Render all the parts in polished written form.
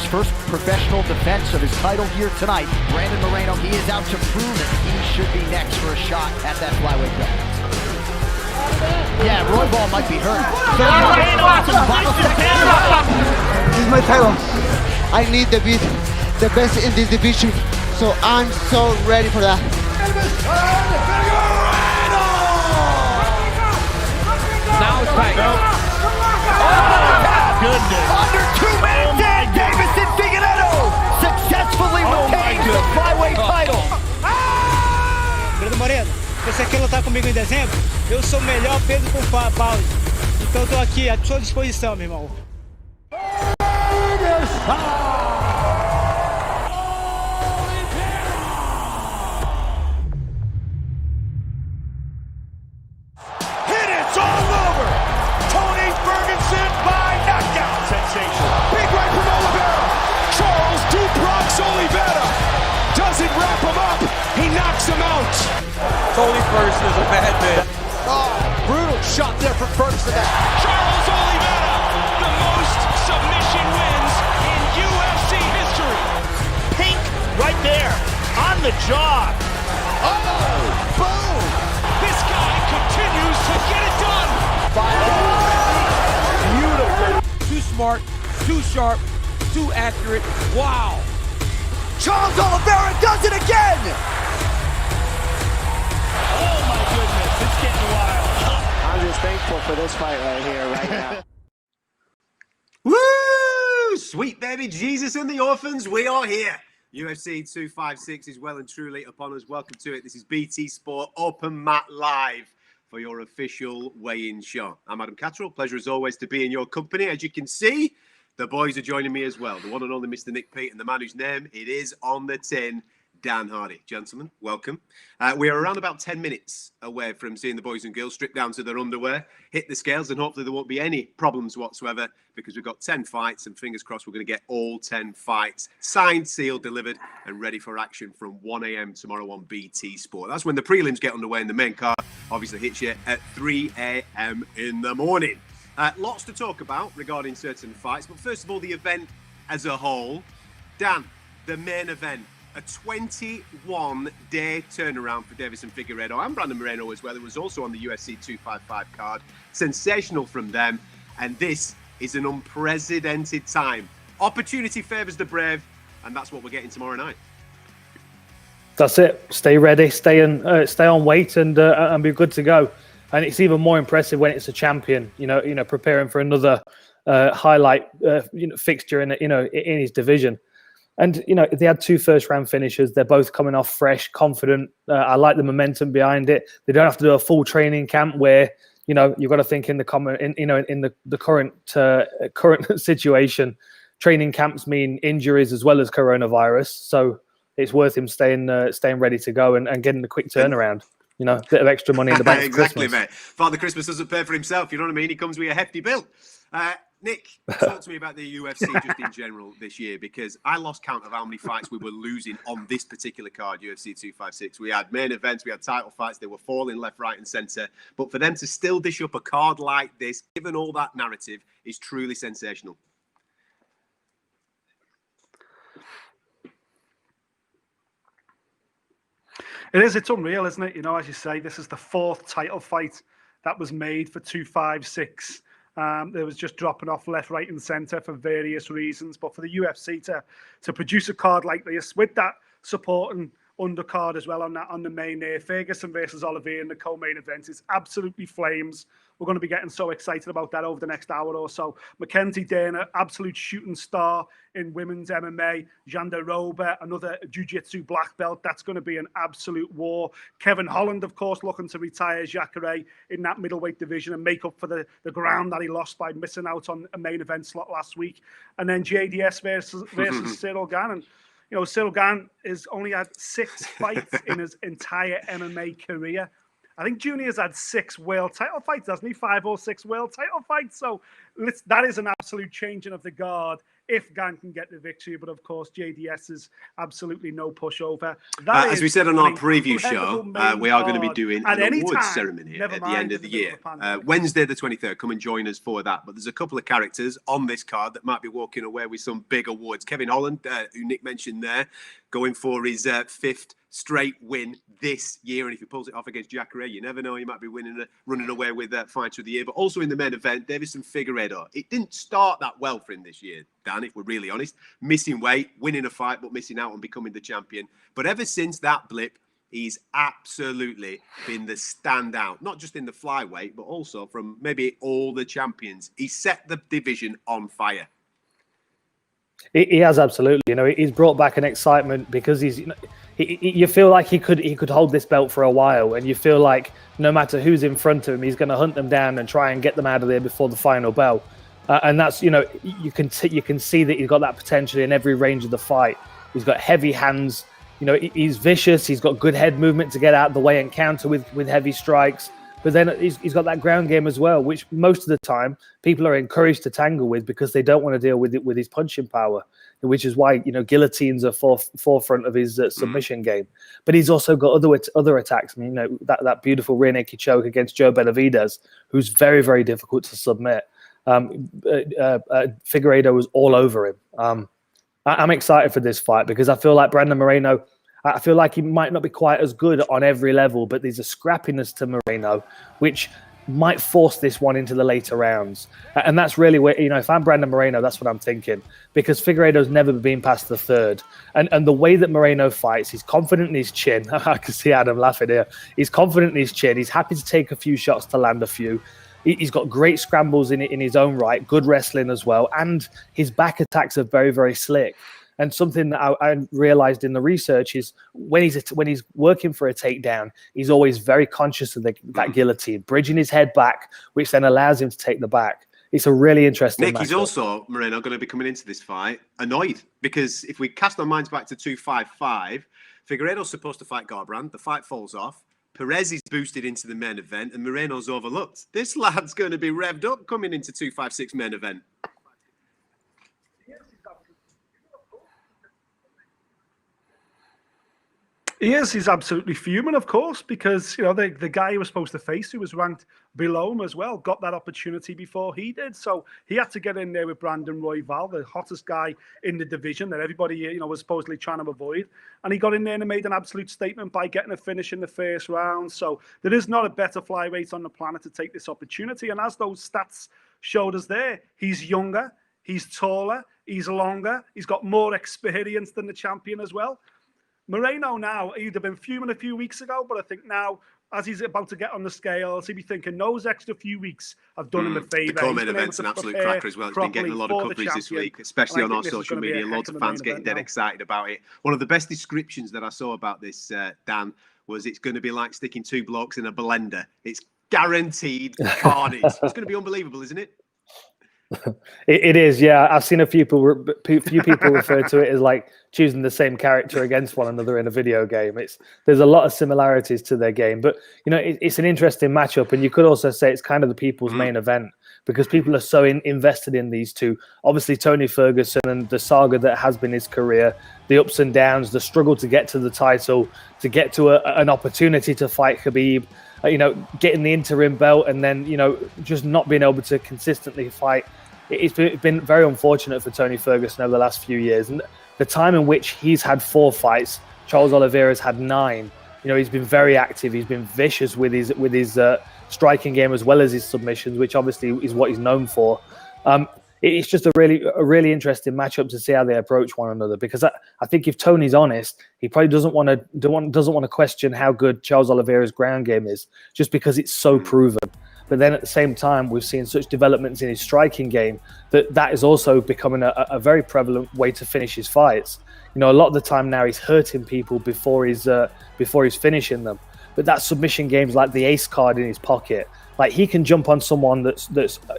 first professional defense of his title here tonight. Brandon Moreno, he is out to prove it. He should be next for a shot at that flyweight belt. Yeah, Roy Ball might be hurt. This is my title. I need to beat the best in this division, so I'm so ready for that. Now it's back. Goodness. Under 2 minutes, Deiveson Figueiredo successfully retains the flyweight title. Moreno, você quer lutar comigo em dezembro? Eu sou o melhor peso com Paulo. Então estou aqui à sua disposição, meu irmão. Sensation. Big right from Oliveira. Charles Oliveira doesn't wrap him up. He knocks him out. Tony Ferguson is a bad man. Oh, brutal shot there from Ferguson. Charles Oliveira, the most submission wins in UFC history. Pink right there on the jaw. Oh, boom. This guy continues to get it done. Beautiful. Too smart, too sharp, too accurate. Wow. Charles Oliveira does it again. Oh my goodness, it's getting wild. I'm just thankful for this fight right here, right now. Woo! Sweet baby Jesus and the orphans, we are here. UFC 256 is well and truly upon us. Welcome to it. This is BT Sport Open Mat Live for your official weigh-in show. I'm Adam Catterall. Pleasure as always to be in your company. As you can see, the boys are joining me as well. The one and only Mr. Nick Peet and the man whose name it is on the tin, Dan Hardy. Gentlemen, welcome. We are around about 10 minutes away from seeing the boys and girls strip down to their underwear, hit the scales, and hopefully there won't be any problems whatsoever because we've got 10 fights and fingers crossed we're going to get all 10 fights signed, sealed, delivered and ready for action from 1 a.m. tomorrow on BT Sport. That's when the prelims get underway and the main card obviously hits you at 3 a.m. in the morning. Lots to talk about regarding certain fights, but first of all, the event as a whole. Dan, the main event, a 21-day turnaround for Deiveson Figueiredo and Brandon Moreno as well. It was also on the UFC 255 card. Sensational from them, and this is an unprecedented time. Opportunity favours the brave, and that's what we're getting tomorrow night. That's it. Stay ready, stay on weight, and be good to go. And it's even more impressive when it's a champion. You know, preparing for another highlight, fixture in his division. And they had 2 first-round finishers. They're both coming off fresh, confident. I like the momentum behind it. They don't have to do a full training camp where you've got to think in the current situation. Training camps mean injuries as well as coronavirus. So it's worth him staying ready to go and getting the quick turnaround. A bit of extra money in the bank. Exactly, mate. Father Christmas doesn't pay for himself. You know what I mean? He comes with a hefty bill. Nick, talk to me about the UFC just in general this year, because I lost count of how many fights we were losing on this particular card, UFC 256. We had main events, we had title fights, they were falling left, right and centre. But for them to still dish up a card like this, given all that narrative, is truly sensational. It is. It's unreal, isn't it? As you say, this is the 4th title fight that was made for 256. There was just dropping off left, right, and centre for various reasons. But for the UFC to produce a card like this with that supporting undercard as well on the main there, Ferguson versus Oliveira in the co-main event is absolutely flames. We're going to be getting so excited about that over the next hour or so. Mackenzie Dana, absolute shooting star in women's MMA. Janda Roba, another jiu-jitsu black belt. That's going to be an absolute war. Kevin Holland, of course, looking to retire Jacare in that middleweight division and make up for the ground that he lost by missing out on a main event slot last week. And then JDS versus Cyril Gann. And Cyril Gann has only had 6 fights in his entire MMA career. I think Junior's had 6 world title fights, hasn't he? 5 or 6 world title fights. So that is an absolute changing of the guard if Gane can get the victory. But of course, JDS is absolutely no pushover. As we said on our preview show, we are going to be doing an awards ceremony at the end of the year. Wednesday the 23rd, come and join us for that. But there's a couple of characters on this card that might be walking away with some big awards. Kevin Holland, who Nick mentioned there, going for his 5th straight win this year, and if he pulls it off against Jacare, you never know, he might be running away with Fighter of the Year. But also in the main event, Deiveson Figueiredo. It didn't start that well for him this year, Dan, if we're really honest. Missing weight, winning a fight, but missing out on becoming the champion. But ever since that blip, he's absolutely been the standout, not just in the flyweight, but also from maybe all the champions. He set the division on fire. He has, absolutely. You know, he's brought back an excitement because he's. You feel like he could hold this belt for a while, and you feel like no matter who's in front of him, he's going to hunt them down and try and get them out of there before the final bell. And that's, you know, you can see that he's got that potential in every range of the fight. He's got heavy hands. You know, he's vicious. He's got good head movement to get out of the way and counter with heavy strikes. But then he's got that ground game as well, which most of the time people are encouraged to tangle with because they don't want to deal with it with his punching power, which is why, you know, guillotines are forefront of his submission game. But he's also got other attacks. I mean, you know, that beautiful rear naked choke against Joe Benavidez, who's very, very difficult to submit. Figueiredo was all over him. I'm excited for this fight because I feel like Brandon Moreno, I feel like he might not be quite as good on every level, but there's a scrappiness to Moreno, which might force this one into the later rounds. And that's really where, you know, if I'm Brandon Moreno, that's what I'm thinking, because Figueiredo's never been past the third. And the way that Moreno fights, he's confident in his chin. I can see Adam laughing here. He's confident in his chin. He's happy to take a few shots to land a few. He's got great scrambles in his own right, good wrestling as well. And his back attacks are very, very slick. And something that I realized in the research is when he's working for a takedown, he's always very conscious of that guillotine, bridging his head back, which then allows him to take the back. It's a really interesting Nick, matchup. He's also, Moreno, going to be coming into this fight annoyed because if we cast our minds back to 255, Figueiredo's supposed to fight Garbrandt. The fight falls off. Perez is boosted into the main event and Moreno's overlooked. This lad's going to be revved up coming into 256 main event. He's absolutely fuming, of course, because, you know, the guy he was supposed to face, who was ranked below him as well, got that opportunity before he did. So he had to get in there with Brandon Royval, the hottest guy in the division that everybody, you know, was supposedly trying to avoid. And he got in there and made an absolute statement by getting a finish in the first round. So there is not a better flyweight on the planet to take this opportunity. And as those stats showed us there, he's younger, he's taller, he's longer, he's got more experience than the champion as well. Moreno now, he'd have been fuming a few weeks ago, but I think now, as he's about to get on the scales, he'll be thinking those extra few weeks have done him a favour. The co-main event's an absolute cracker as well. It's been getting a lot of coverage this week, especially on our social media. Loads of fans getting dead excited about it. One of the best descriptions that I saw about this, Dan, was it's going to be like sticking two blokes in a blender. It's guaranteed carnage. It's going to be unbelievable, isn't it? It is, yeah. I've seen a few people refer to it as like choosing the same character against one another in a video game. There's a lot of similarities to their game, but you know, it's an interesting matchup, and you could also say it's kind of the people's main event because people are so invested in these two. Obviously, Tony Ferguson and the saga that has been his career, the ups and downs, the struggle to get to the title, to get to an opportunity to fight Khabib. You know, getting the interim belt and then, you know, just not being able to consistently fight. It's been very unfortunate for Tony Ferguson over the last few years. And the time in which he's had 4 fights, Charles Oliveira's had 9. You know, he's been very active. He's been vicious with his striking game as well as his submissions, which obviously is what he's known for. It's just a really interesting matchup to see how they approach one another, because I think if Tony's honest, he probably doesn't want to question how good Charles Oliveira's ground game is, just because it's so proven. But then at the same time, we've seen such developments in his striking game that is also becoming a very prevalent way to finish his fights. You know, a lot of the time now he's hurting people before he's finishing them. But that submission game's like the ace card in his pocket. Like, he can jump on someone that's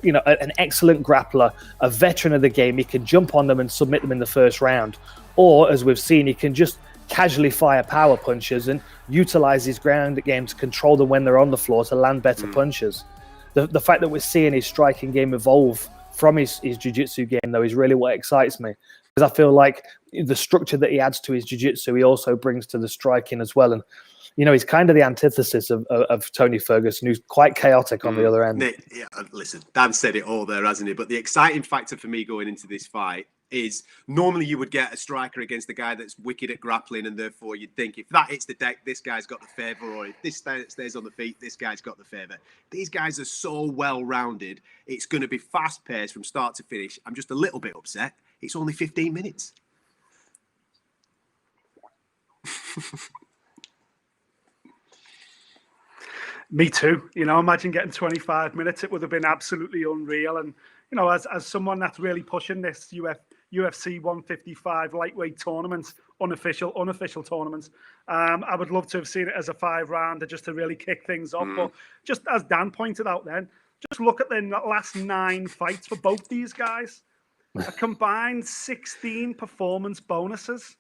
you know, an excellent grappler, a veteran of the game. He can jump on them and submit them in the first round. Or, as we've seen, he can just casually fire power punches and utilize his ground game to control them when they're on the floor to land better punches. The fact that we're seeing his striking game evolve from his jiu-jitsu game, though, is really what excites me. Because I feel like the structure that he adds to his jiu-jitsu, he also brings to the striking as well. And, he's kind of the antithesis of Tony Ferguson, who's quite chaotic on the other end. Nick, yeah, listen, Dan said it all there, hasn't he? But the exciting factor for me going into this fight is normally you would get a striker against a guy that's wicked at grappling, and therefore you'd think if that hits the deck, this guy's got the favour, or if this stays on the feet, this guy's got the favour. These guys are so well-rounded. It's going to be fast-paced from start to finish. I'm just a little bit upset. It's only 15 minutes. Me too. Imagine getting 25 minutes. It would have been absolutely unreal. And, as someone that's really pushing this UFC 155 lightweight tournament, unofficial tournaments, I would love to have seen it as a 5-rounder just to really kick things off. But just as Dan pointed out then, just look at the last 9 fights for both these guys. A combined 16 performance bonuses.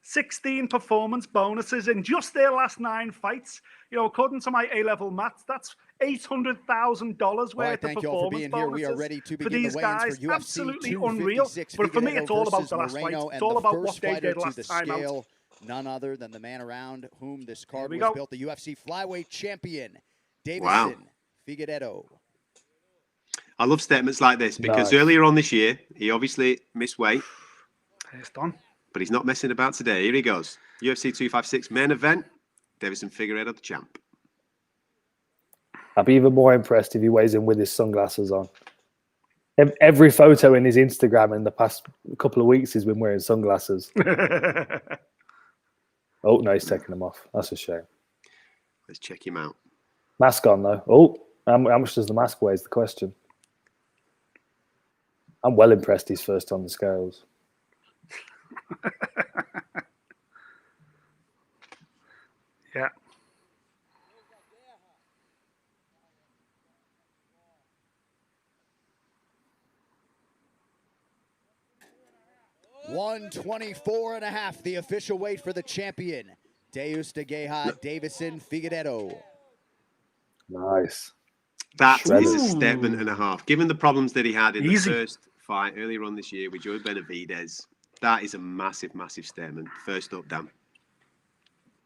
16 performance bonuses in just their last 9 fights. According to my A-level maths, that's $800,000 worth of performance bonuses we are ready to for these guys. For UFC absolutely unreal. But for me, it's all about the last fight. It's all about what they did last time out. None other than the man around whom this card was built, the UFC flyweight champion, Deiveson Figueiredo. I love statements like this because earlier on this year, he obviously missed weight. It's done. But he's not messing about today. Here he goes. UFC 256 main event. Deiveson Figueiredo, the champ. I'd be even more impressed if he weighs in with his sunglasses on. Every photo in his Instagram in the past couple of weeks, he's been wearing sunglasses. Oh, no, he's taking them off. That's a shame. Let's check him out. Mask on, though. Oh, how much does the mask weigh is the question. I'm well impressed he's first on the scales. Yeah. $124.5, the official weight for the champion, Deiveson Figueiredo. Nice. That is a statement and a half. Given the problems that he had in the first fight earlier on this year with Joe Benavidez, that is a massive, massive statement. First up, Dan.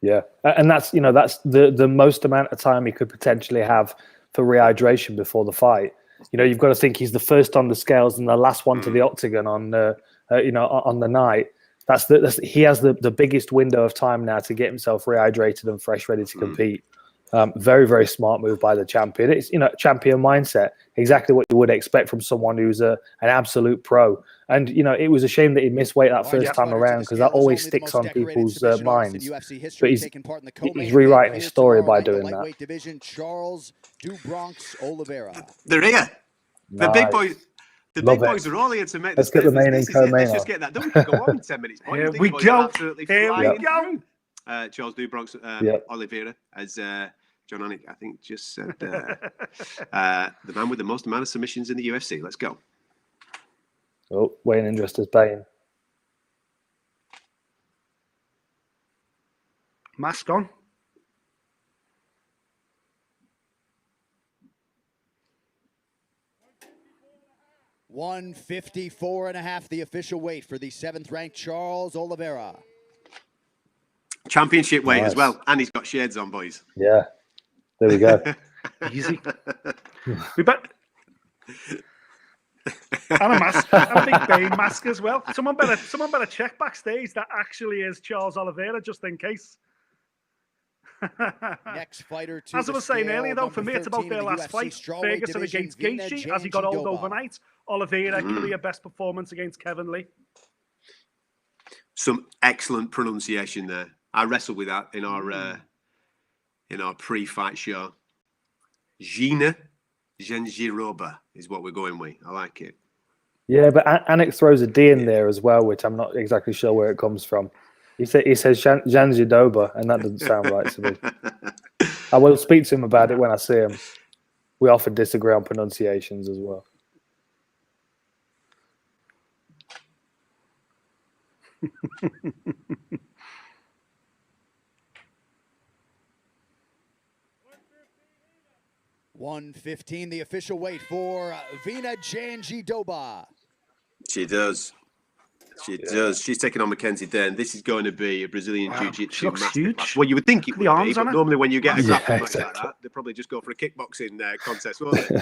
Yeah, and that's the most amount of time he could potentially have for rehydration before the fight. You've got to think he's the first on the scales and the last one to the octagon on the night. He has the biggest window of time now to get himself rehydrated and fresh, ready to compete. Very, very smart move by the champion. It's champion mindset, exactly what you would expect from someone who's an absolute pro. And it was a shame that he missed weight that first time around because that always sticks on people's minds. But he's rewriting his story by doing that. Division, Charles Oliveira. They're here. The big boys. The big boys are all here to make. Let's get the main and co-main. Let's just get that done. We can go on in 10 minutes. Here we go. Here we go. Charles Oliveira, as John Anik, I think, just said, the man with the most amount of submissions in the UFC. Let's go. Oh, weighing in just as paying. Mask on. $154.5, the official weight for the 7th-ranked Charles Oliveira. Championship weight as well, and he's got shades on, boys. Yeah, there we go. Easy. We bet. And a mask, and a big Bane mask as well. Someone better check backstage that actually is Charles Oliveira, just in case. Next fighter to as I was saying earlier, though, for me it's about their last fight. Ferguson against Gaethje, as he got old overnight. Oliveira, career best performance against Kevin Lee. Some excellent pronunciation there. I wrestled with that in our pre-fight show. Gina Gengiroba is what we're going with. I like it. Yeah, but Anik throws a D in there as well, which I'm not exactly sure where it comes from. He says Gengiroba, and that doesn't sound right to me. I will speak to him about it when I see him. We often disagree on pronunciations as well. 115, the official weight for Vina Janji-Doba. She does. She does. She's taking on Mackenzie Dern. This is going to be a Brazilian Jiu-Jitsu masterclass. Well, you would think it would be, but normally when you get a grappling match like that, they probably just go for a kickboxing contest, won't they?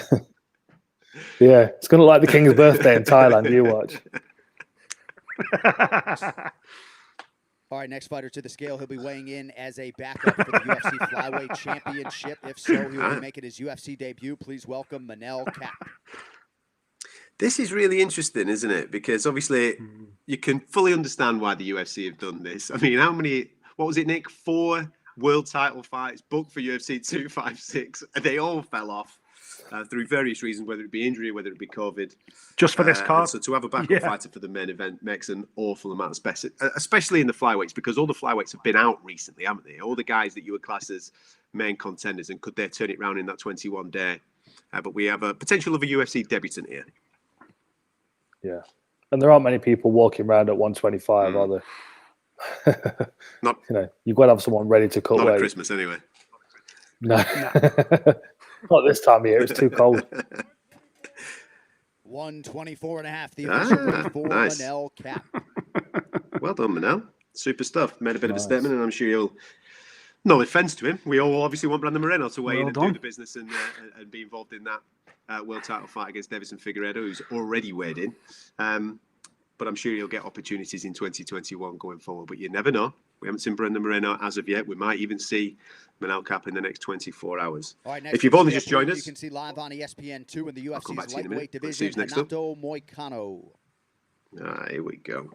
Yeah, it's going to look like the King's birthday in Thailand. You watch. All right, next fighter to the scale. He'll be weighing in as a backup for the UFC Flyweight Championship. If so, he will be making his UFC debut. Please welcome Manel Kape. This is really interesting, isn't it? Because obviously you can fully understand why the UFC have done this. I mean, what was it, Nick? 4 world title fights booked for UFC 256. They all fell off through various reasons, whether it be injury, whether it be COVID. Just for this card. So to have a backup fighter for the main event makes an awful amount of space, especially in the flyweights, because all the flyweights have been out recently, haven't they? All the guys that you would class as main contenders, and could they turn it around in that 21 day? But we have a potential of a UFC debutant here. Yeah, and there aren't many people walking around at 125, are there? Not, you've got to have someone ready to cut weight. Not at Christmas, anyway. No, not this time of year. It's too cold. 124.5. The official weight for Manel Kape. Well done, Manel. Super stuff. Made a bit of a statement, and I'm sure you'll. No offense to him. We all obviously want Brandon Moreno to weigh in and do the business and be involved in that world title fight against Deiveson Figueiredo, who's already weighed in. But I'm sure he'll get opportunities in 2021 going forward. But you never know. We haven't seen Brandon Moreno as of yet. We might even see Manel Kape in the next 24 hours. All right, if you've only just joined us, you can see live on ESPN2 in the UFC's lightweight division. Renato Moicano. Here we go.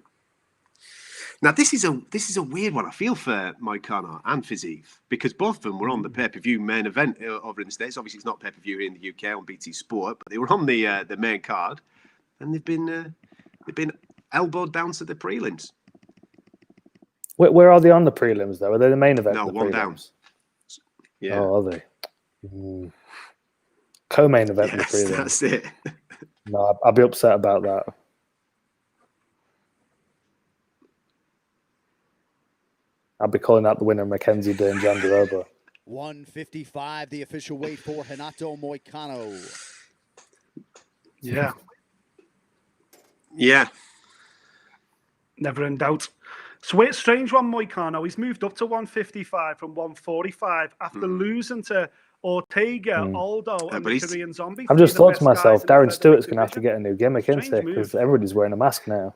Now this is a weird one. I feel for Moicano and Fiziev, because both of them were on the pay-per-view main event over in the States. Obviously, it's not pay-per-view here in the UK on BT Sport, but they were on the main card, and they've been elbowed down to the prelims. Where are they on the prelims, though? Are they the main event? No, one down. Yeah. Oh, are they? Co-main event in the prelims. That's it. No, I'd be upset about that. I'd be calling out the winner, Mackenzie Dern Jandiroba. 155, the official weight for Renato Moicano. Yeah. Yeah. Never in doubt. So it's a strange one, Moicano. He's moved up to 155 from 145 after losing to Ortega, Aldo, and the Korean Zombie. I've just thought to myself, Darren Stewart's going to have to get a new gimmick, isn't he? Because everybody's wearing a mask now.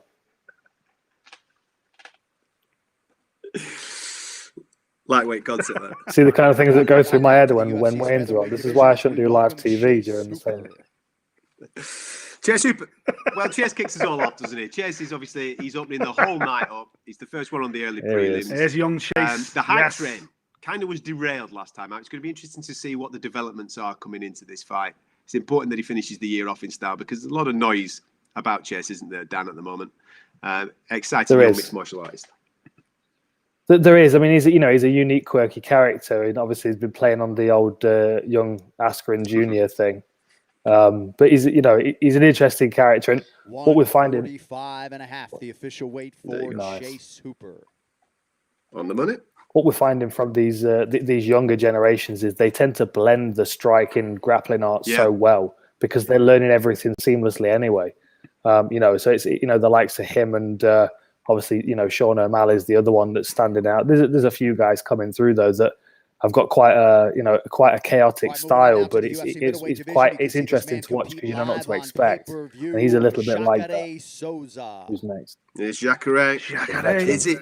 Lightweight concept there. See the kind of things that go through my head when Wayne's on. This is why I shouldn't do live TV during the thing. Chase kicks us all off, doesn't he? Chase is obviously, he's opening the whole night up. He's the first one on the early prelims. There's young Chase. The hype train kind of was derailed last time out. It's going to be interesting to see what the developments are coming into this fight. It's important that he finishes the year off in style, because there's a lot of noise about Chase, isn't there, Dan, at the moment? Exciting young mixed martial artist. There is. I mean, he's a unique, quirky character, and obviously he's been playing on the old young Askren Jr. thing. But he's an interesting character, and what we're finding. 145.5, the official weight for Chase Hooper. On the money. What we're finding from these younger generations is they tend to blend the striking, grappling art so well, because they're learning everything seamlessly anyway. So it's the likes of him and. Obviously, Sean O'Malley's the other one that's standing out. There's a few guys coming through though that have got quite a chaotic style, but it's interesting to watch because you don't know what to expect. And he's a little bit like that. Who's next? It's Jacare. Is it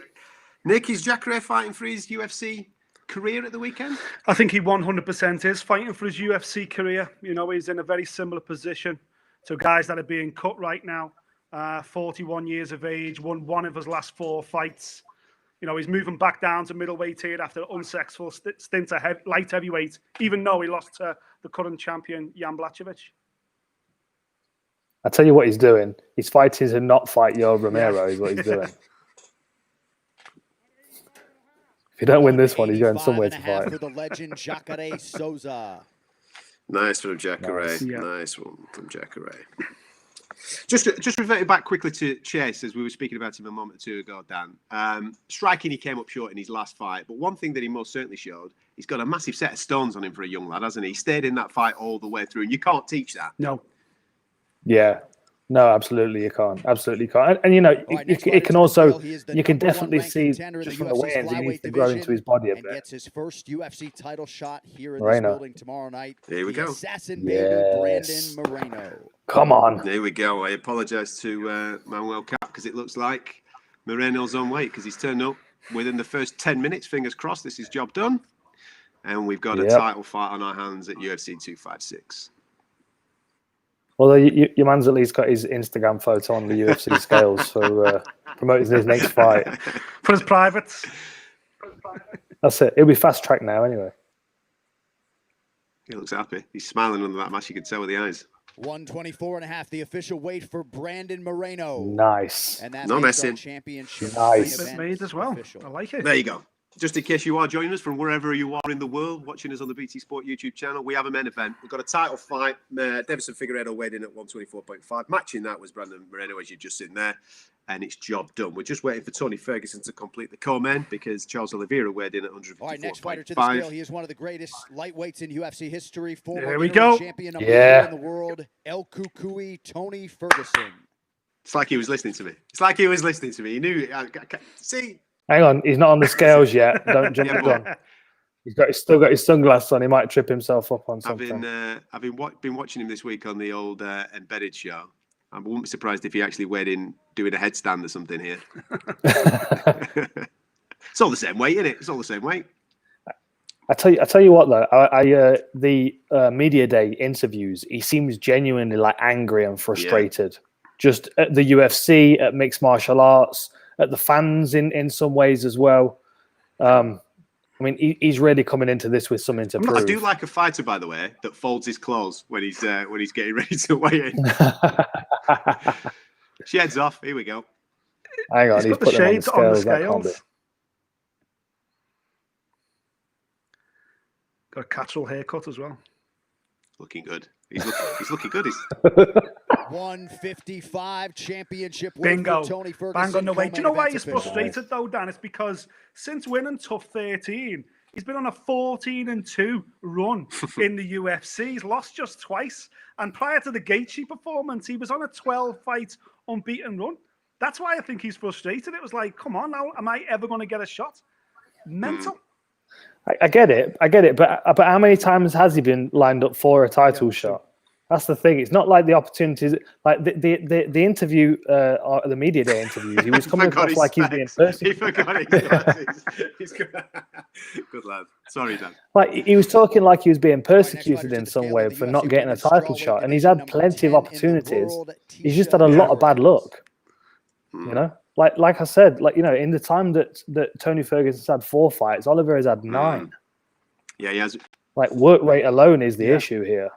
Nick? Is Jacare fighting for his UFC career at the weekend? I think he 100% is fighting for his UFC career. He's in a very similar position to guys that are being cut right now. 41 years of age, won one of his last 4 fights. He's moving back down to middleweight here after an unsuccessful stint at light heavyweight, even though he lost to the current champion, Jan Blachowicz. I tell you what he's doing. He's fighting to not fight Yoel Romero is what he's doing. If you don't win this one, he's going somewhere to fight. For the legend, Jacare Souza. Nice from Jacare. Nice one from Jacare. Just reverting back quickly to Chase, as we were speaking about him a moment or two ago, Dan. Striking, he came up short in his last fight, but one thing that he most certainly showed, he's got a massive set of stones on him for a young lad, hasn't he? He stayed in that fight all the way through, and you can't teach that. No. Yeah. No, absolutely you can't. Absolutely you can't. And you know, it can also, you can definitely see just from the weigh-ins, he needs to grow into his body a bit. Gets his first UFC title shot here in Moreno. this building tomorrow night. Here we go. Assassin baby, Brandon Moreno. Come on. There we go. I apologise to Manuel Cap because it looks like Moreno's on weight because he's turned up within the first 10 minutes. Fingers crossed, this is job done. And we've got a title fight on our hands at UFC 256. Although your man's at least got his Instagram photo on the UFC scales for promoting his next fight. For his privates. That's it. He'll be fast tracked now anyway. He looks happy. He's smiling under that mask. You can tell with the eyes. 124.5, the official weight for Brandon Moreno. Nice. And that's No messing. Championship. Nice. It's made as well. I like it. There you go. Just in case you are joining us from wherever you are in the world, watching us on the BT Sport YouTube channel, we have a main event. We've got a title fight. Deiveson Figueiredo weighed in at 124.5. Matching that was Brandon Moreno, as you've just seen there. And it's job done. We're just waiting for Tony Ferguson to complete the co-main because Charles Oliveira weighed in at 154.5. All right, next fighter to the scale. He is one of the greatest lightweights in UFC history. Former There we go. champion number 1 in the world, El Kukui, Tony Ferguson. It's like he was listening to me. It's like he was listening to me. He knew. See. Hang on, he's not on the scales yet. Don't jump the gun. He's still got his sunglasses on. He might trip himself up on something. I've been watching him this week on the old Embedded show. I wouldn't be surprised if he actually weighed in doing a headstand or something here. It's all the same weight, isn't it? It's all the same weight. I tell you what though, the media day interviews, he seems genuinely like angry and frustrated. Yeah. Just at the UFC, at mixed martial arts, at the fans in some ways as well. I mean, he's really coming into this with something to prove. I do like a fighter, by the way, that folds his clothes when he's getting ready to weigh in. Sheds off. Here we go. Hang on, he's put the shades on the scales. Got a Catterall haircut as well. Looking good. He's looking good. 155 championship win Bingo. for Tony Ferguson. Bang on the way. Do you know why he's frustrated though, Dan? It's because since winning Tough 13, he's been on a 14-2 run in the UFC. He's lost just twice. And prior to the Gaethje performance, he was on a 12-fight unbeaten run. That's why I think he's frustrated. It was like, come on now, am I ever going to get a shot? Mental. I get it. But how many times has he been lined up for a title shot? That's the thing. It's not like the opportunities, like the interview, the media day interviews. He was coming across like he's being persecuted. He forgot his glasses. Good lad. Sorry, Dan. Like he was talking like he was being persecuted in some way for not getting a title shot, and he's had plenty of opportunities. He's just had a lot of bad luck. You know, like I said, like in the time that Tony Ferguson's had 4 fights, Oliver has had 9. Yeah, he has. Like work rate alone is the issue here.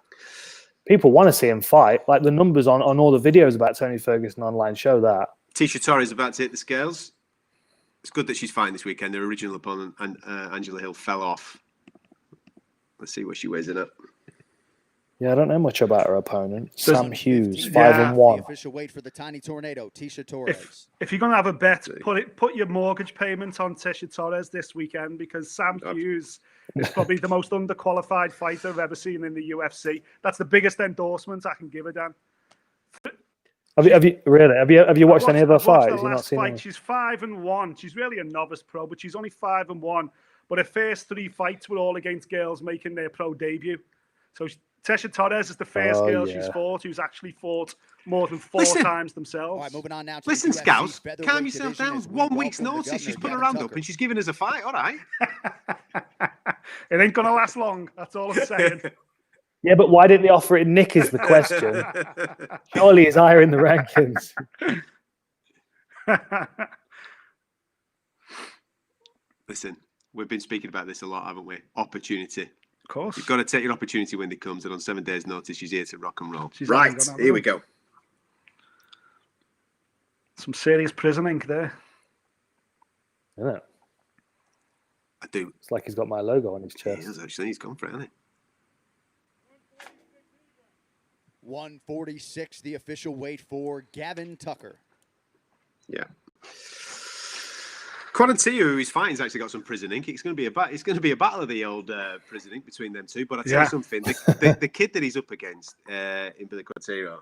People want to see him fight. Like the numbers on all the videos about Tony Ferguson online show that. Tisha Torres about to hit the scales. It's good that she's fighting this weekend. Their original opponent, and Angela Hill, fell off. Let's see what she weighs in at. Yeah, I don't know much about her opponent. Sam Hughes, 5-1. The official weight for the tiny tornado, Tisha Torres. If you're going to have a bet, put your mortgage payment on Tisha Torres this weekend because Sam Hughes is probably the most underqualified fighter I've ever seen in the UFC. That's the biggest endorsement I can give her, Dan. Have you watched any of her fights? The last fight. She's 5-1. She's really a novice pro, but she's only 5-1. But her first 3 fights were all against girls making their pro debut. So Tisha Torres is the first girl she's fought who's actually fought more than 4 times themselves. All right, moving on now to Listen, Scouse, calm yourself down. 1 week's notice. She's put her hand up and she's giving us a fight. All right. It ain't going to last long. That's all I'm saying. Yeah, but why didn't they offer it Nick is the question. Surely he's higher in the rankings. Listen, we've been speaking about this a lot, haven't we? Opportunity. Of course. You've got to take your opportunity when it comes, and on 7 days' notice, she's here to rock and roll. She's right, here we go. Some serious prison ink there. Isn't it? I do. It's like he's got my logo on his chest. He has, actually. He's gone for it, hasn't he? 146, the official weight for Gavin Tucker. Yeah. Quadantia, who he's fighting, has actually got some prison ink. It's going to be a battle of the old prison ink between them two. But I tell you something, the kid that he's up against in Billy Quadantia,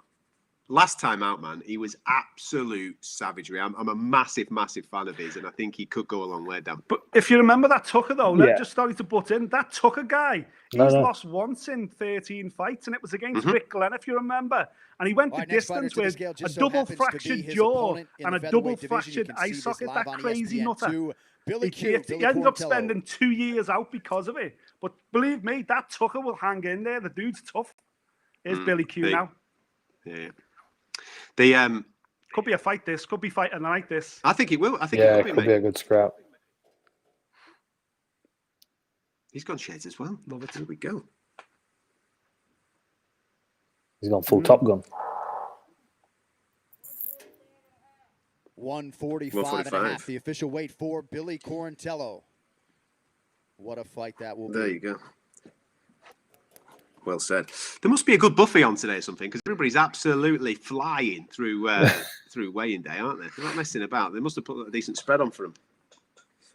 last time out, man, he was absolute savagery. I'm a massive fan of his, and I think he could go a long way down. But if you remember that Tucker, though, just starting to butt in, that Tucker guy, he's lost once in 13 fights, and it was against Rick Glenn, if you remember. And he went the distance with a double fractured jaw and a double fractured eye socket, that crazy nutter. He ended up spending 2 years out because of it. But believe me, that Tucker will hang in there. The dude's tough. Here's Billy Q now. Yeah. Could be a fight. This could be fight a night. This. I think it will. I think it could be a good scrap. He's gone shades as well. Love it. Here we go. He's gone full Top Gun. 145 and a half, the official weight for Billy Quarantello. What a fight that will be. There you go. Well said. There must be a good buffet on today or something, because everybody's absolutely flying through through weigh-in day, aren't they? They're not messing about. They must have put a decent spread on for them.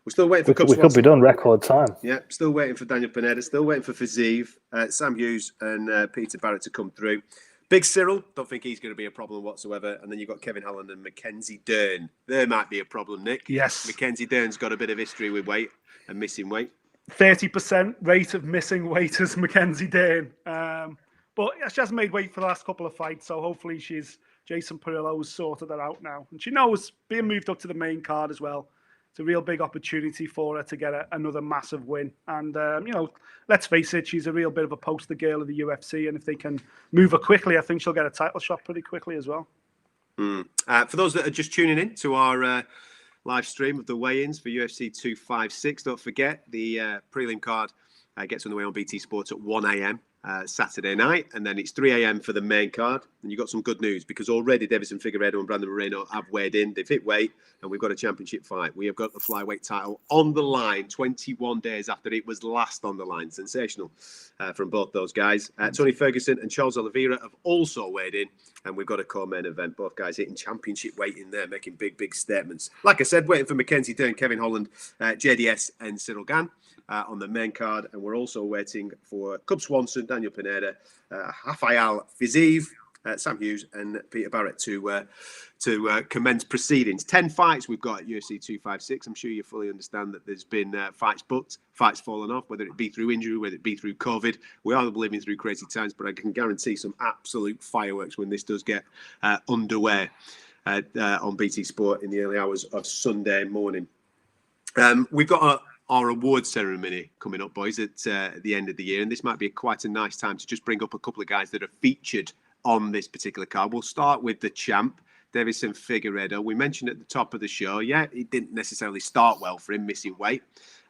We're still waiting for we could be done record time. Yeah, still waiting for Daniel Pineda, still waiting for Fiziev, Sam Hughes and Peter Barrett to come through. Big Cyril, don't think he's going to be a problem whatsoever. And then you've got Kevin Holland and Mackenzie Dern. There might be a problem, Nick. Yes. Mackenzie Dern's got a bit of history with weight and missing weight. 30% rate of missing weight as Mackenzie Dern. But she hasn't made weight for the last couple of fights, so hopefully Jason Perillo's sorted that out now. And she knows being moved up to the main card as well. It's a real big opportunity for her to get another massive win. And, let's face it, she's a real bit of a poster girl of the UFC. And if they can move her quickly, I think she'll get a title shot pretty quickly as well. For those that are just tuning in to our live stream of the weigh-ins for UFC 256, don't forget the prelim card gets underway on BT Sports at 1 a.m. Saturday night, and then it's 3 a.m. for the main card. And you've got some good news, because already Deiveson Figueiredo and Brandon Moreno have weighed in. They've hit weight, and we've got a championship fight. We have got the flyweight title on the line 21 days after it was last on the line. Sensational from both those guys. Tony Ferguson and Charles Oliveira have also weighed in, and we've got a co-main event. Both guys hitting championship weight in there, making big statements. Like I said, waiting for Mackenzie Dern, Kevin Holland, JDS and Cyril Gann on the main card. And we're also waiting for Cub Swanson, Daniel Pineda, Rafael Fiziev, Sam Hughes and Peter Barrett to commence proceedings. 10 fights we've got at UFC 256. I'm sure you fully understand that there's been fights booked, fights fallen off, whether it be through injury, whether it be through COVID. We are living through crazy times, but I can guarantee some absolute fireworks when this does get underway on BT Sport in the early hours of Sunday morning. We've got our award ceremony coming up, boys, at the end of the year, and this might be quite a nice time to just bring up a couple of guys that are featured on this particular card. We'll start with the champ, Deiveson Figueiredo. We mentioned at the top of the show, it didn't necessarily start well for him, missing weight,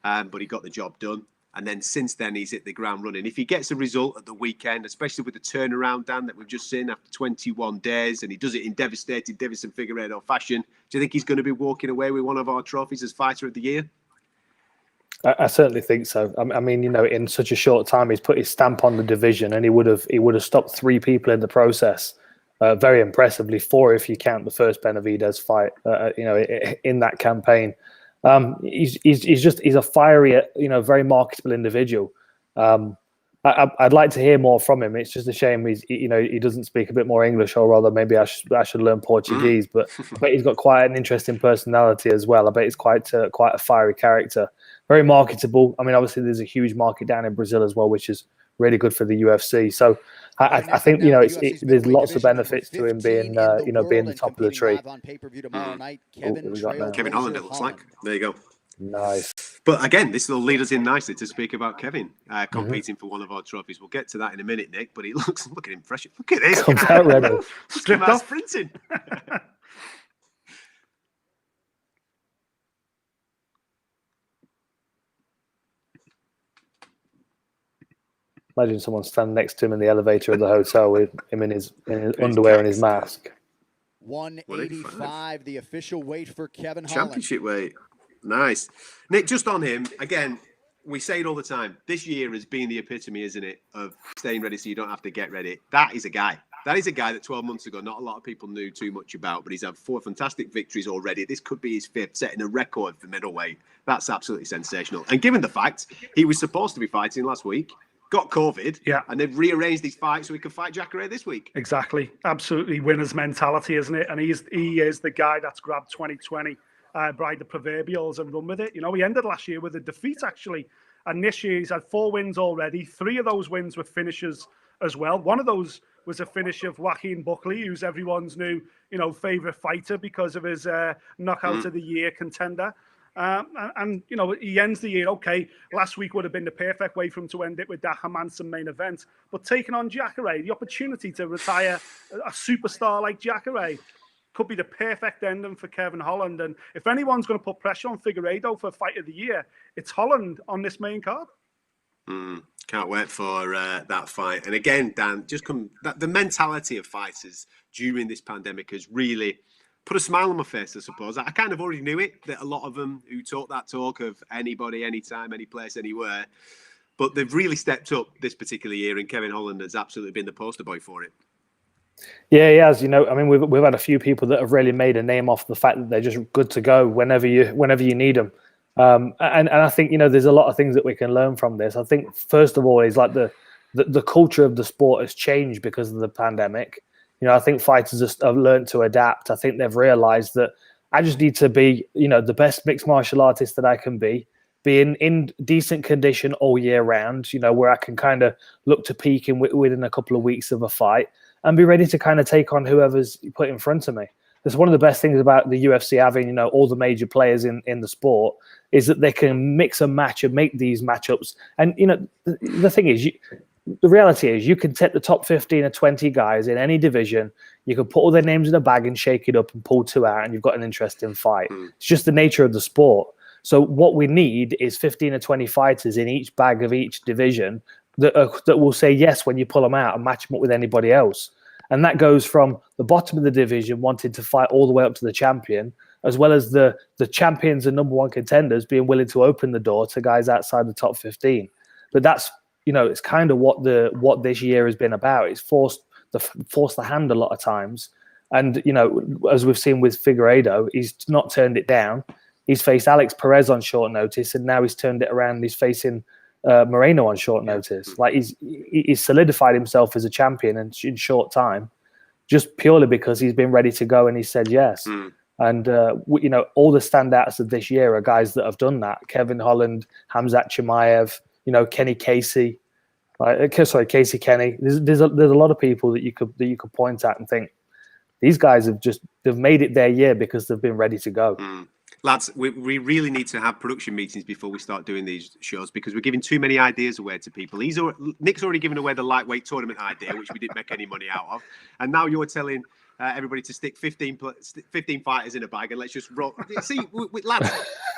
but he got the job done. And then since then, he's hit the ground running. If he gets a result at the weekend, especially with the turnaround, Dan, that we've just seen after 21 days, and he does it in devastated Deiveson Figueiredo fashion, do you think he's going to be walking away with one of our trophies as Fighter of the Year? I certainly think so. I mean, in such a short time, he's put his stamp on the division, and he would have stopped 3 people in the process, very impressively. 4 if you count the first Benavidez fight, in that campaign. He's a fiery, very marketable individual. I'd like to hear more from him. It's just a shame he doesn't speak a bit more English, or rather maybe I should learn Portuguese. But he's got quite an interesting personality as well. I bet he's quite a fiery character. Very marketable. I mean, obviously there's a huge market down in Brazil as well, which is really good for the UFC. So I think there's lots of benefits to him being being the top of the tree. Kevin Holland, it looks like. There you go. Nice. But again, this will lead us in nicely to speak about Kevin competing for one of our trophies. We'll get to that in a minute, Nick. But look at him fresh. Look at this. Comes out ready. Stripped off sprinting. Imagine someone standing next to him in the elevator of the hotel with him in his underwear and his mask. 185, the official weight for Kevin Holland. Championship weight. Nice. Nick, just on him, again, we say it all the time. This year has been the epitome, isn't it, of staying ready so you don't have to get ready. That is a guy. That is a guy that 12 months ago, not a lot of people knew too much about, but he's had 4 fantastic victories already. This could be his 5th, setting a record for middleweight. That's absolutely sensational. And given the fact he was supposed to be fighting last week, got COVID, and they've rearranged his fight so he can fight Jacare this week. Exactly. Absolutely winner's mentality, isn't it? And he is the guy that's grabbed 2020 by the proverbials and run with it. You know, he ended last year with a defeat, actually. And this year he's had 4 wins already. 3 of those wins were finishes as well. One of those was a finish of Joaquin Buckley, who's everyone's new, favourite fighter because of his knockout of the year contender. And he ends the year, okay, last week would have been the perfect way for him to end it with that Hermansson main event. But taking on Jacare, the opportunity to retire a superstar like Jacare could be the perfect ending for Kevin Holland. And if anyone's going to put pressure on Figueiredo for fight of the year, it's Holland on this main card. Can't wait for that fight. And again, Dan, the mentality of fighters during this pandemic has really put a smile on my face, I suppose. I kind of already knew it, that a lot of them who talk that talk of anybody, anytime, any place, anywhere, but they've really stepped up this particular year, and Kevin Holland has absolutely been the poster boy for it. Yeah, he has. I mean, we've had a few people that have really made a name off the fact that they're just good to go whenever you need them. And I think there's a lot of things that we can learn from this. I think first of all is like the culture of the sport has changed because of the pandemic. I think fighters have learned to adapt. I think they've realized that I just need to be the best mixed martial artist that I can be in decent condition all year round. Where I can kind of look to peak within a couple of weeks of a fight and be ready to kind of take on whoever's put in front of me. That's one of the best things about the UFC having, all the major players in the sport is that they can mix and match and make these matchups. And, the thing is, the reality is you can take the top 15 or 20 guys in any division. You can put all their names in a bag and shake it up and pull 2 out and you've got an interesting fight. It's just the nature of the sport. So what we need is 15 or 20 fighters in each bag of each division that will say yes when you pull them out and match them up with anybody else. And that goes from the bottom of the division wanting to fight all the way up to the champion, as well as the champions and number 1 contenders being willing to open the door to guys outside the top 15. But that's, it's kind of what this year has been about. It's forced the hand a lot of times. And, as we've seen with Figueiredo, he's not turned it down. He's faced Alex Perez on short notice, and now he's turned it around. He's facing Moreno on short notice. Like he's solidified himself as a champion in short time, just purely because he's been ready to go and he said yes. And all the standouts of this year are guys that have done that: Kevin Holland, Hamzat Chimaev, Kenny Casey, Casey Kenny. There's a lot of people that you could point at and think these guys they've made it their year because they've been ready to go. Lads, we really need to have production meetings before we start doing these shows because we're giving too many ideas away to people. Nick's already given away the lightweight tournament idea, which we didn't make any money out of. And now you're telling everybody to stick 15 fighters in a bag and let's just roll. See, lads,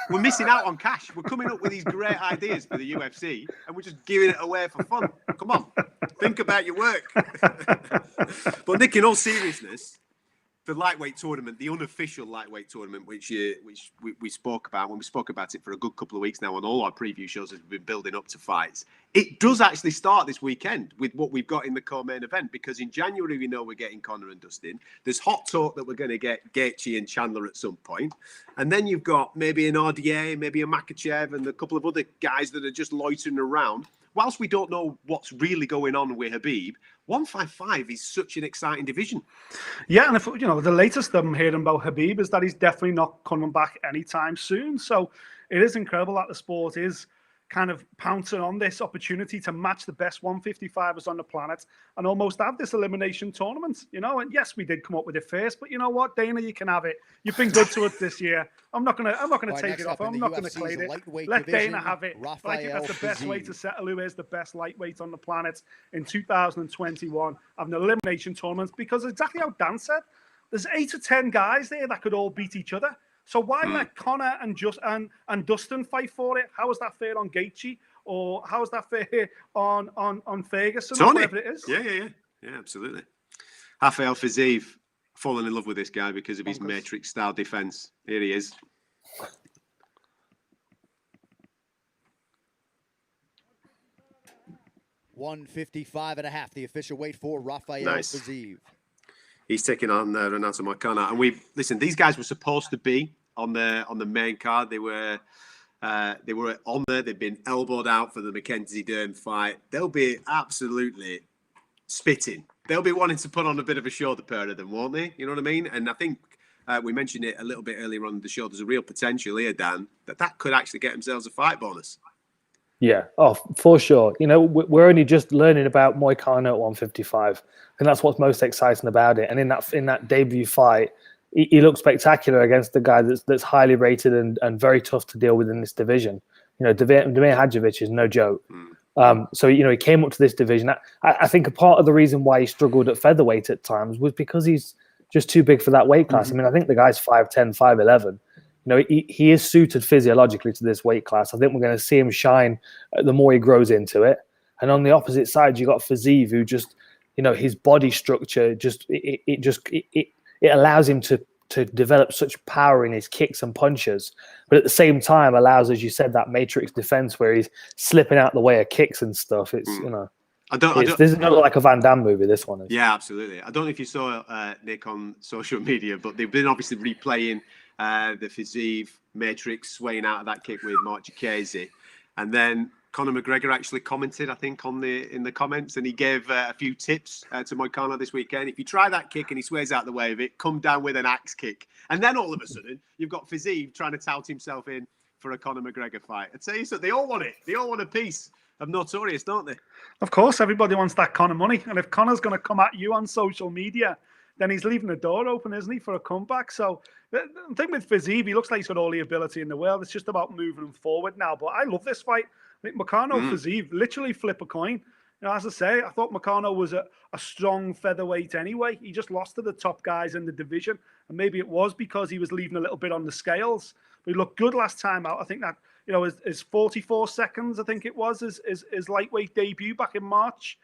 we're missing out on cash. We're coming up with these great ideas for the UFC and we're just giving it away for fun. Come on, think about your work. But Nick, in all seriousness, the lightweight tournament, the unofficial lightweight tournament, which we spoke about when we spoke about it for a good couple of weeks now on all our preview shows as we've been building up to fights, it does actually start this weekend with what we've got in the co-main event, because in January we know we're getting Conor and Dustin. There's hot talk that we're going to get Gaethje and Chandler at some point, and then you've got maybe an RDA, maybe a Makachev, and a couple of other guys that are just loitering around. Whilst we don't know what's really going on with Khabib, 155 is such an exciting division. Yeah, and if the latest I'm hearing about Khabib is that he's definitely not coming back anytime soon. So it is incredible that the sport is kind of pouncing on this opportunity to match the best 155ers on the planet and almost have this elimination tournament, and yes, we did come up with it first, but you know what, Dana, you can have it. You've been good to us this year. I'm not gonna take it off. I'm not gonna claim it. Let Dana have it. I think that's the best way to settle who is the best lightweight on the planet in 2021 of an elimination tournament, because exactly how Dan said, there's 8 or 10 guys there that could all beat each other. So why let Conor and Dustin fight for it? How is that fair on Gaethje? Or how is that fair on Ferguson? Or whatever it is? Yeah, absolutely. Rafael Fiziev, fallen in love with this guy because of his Matrix-style defense. Here he is. 155.5, the official weight for Rafael Nice. Fiziev. He's taking on Renato Moicano, and listen. These guys were supposed to be on the main card. They were on there. They've been elbowed out for the Mackenzie Dern fight. They'll be absolutely spitting. They'll be wanting to put on a bit of a show, the pair of them, won't they? You know what I mean? And I think we mentioned it a little bit earlier on in the show. There's a real potential here, Dan, that could actually get themselves a fight bonus. Yeah, for sure. You know, we're only just learning about Moicano at 155, and that's what's most exciting about it. And in that debut fight, he looked spectacular against the guy that's highly rated and very tough to deal with in this division. You know, Damir Hadjovic is no joke. So, you know, he came up to this division. I think a part of the reason why he struggled at featherweight at times was because he's just too big for that weight class. I mean, I think the guy's 5'10", 5'11". You know, he is suited physiologically to this weight class. I think we're going to see him shine the more he grows into it. And on the opposite side, you got Fiziev, who just, you know, his body structure it allows him to develop such power in his kicks and punches, but at the same time allows, as you said, that matrix defense where he's slipping out the way of kicks and stuff. It's you know, this is not like a Van Damme movie. This one is. Yeah, absolutely. I don't know if you saw Nick on social media, but they've been obviously replaying the Fiziev matrix swaying out of that kick with Mark Chikese, and then Conor McGregor actually commented, I think, in the comments, and he gave a few tips to Moicano this weekend. If you try that kick and he sways out the way of it, come down with an axe kick, and then all of a sudden you've got Fiziev trying to tout himself in for a Conor McGregor fight. I'd say so. They all want it. They all want a piece of Notorious, don't they? Of course, everybody wants that Conor money, and if Conor's going to come at you on social media, then he's leaving the door open, isn't he, for a comeback? So the thing with Fiziev, he looks like he's got all the ability in the world. It's just about moving him forward now. But I love this fight. I think Moicano Fiziev, literally flip a coin. You know, as I say, I thought Moicano was a strong featherweight anyway. He just lost to the top guys in the division, and maybe it was because he was leaving a little bit on the scales. But he looked good last time out. I think that, you know, his 44 seconds, I think it was, his lightweight debut back in March.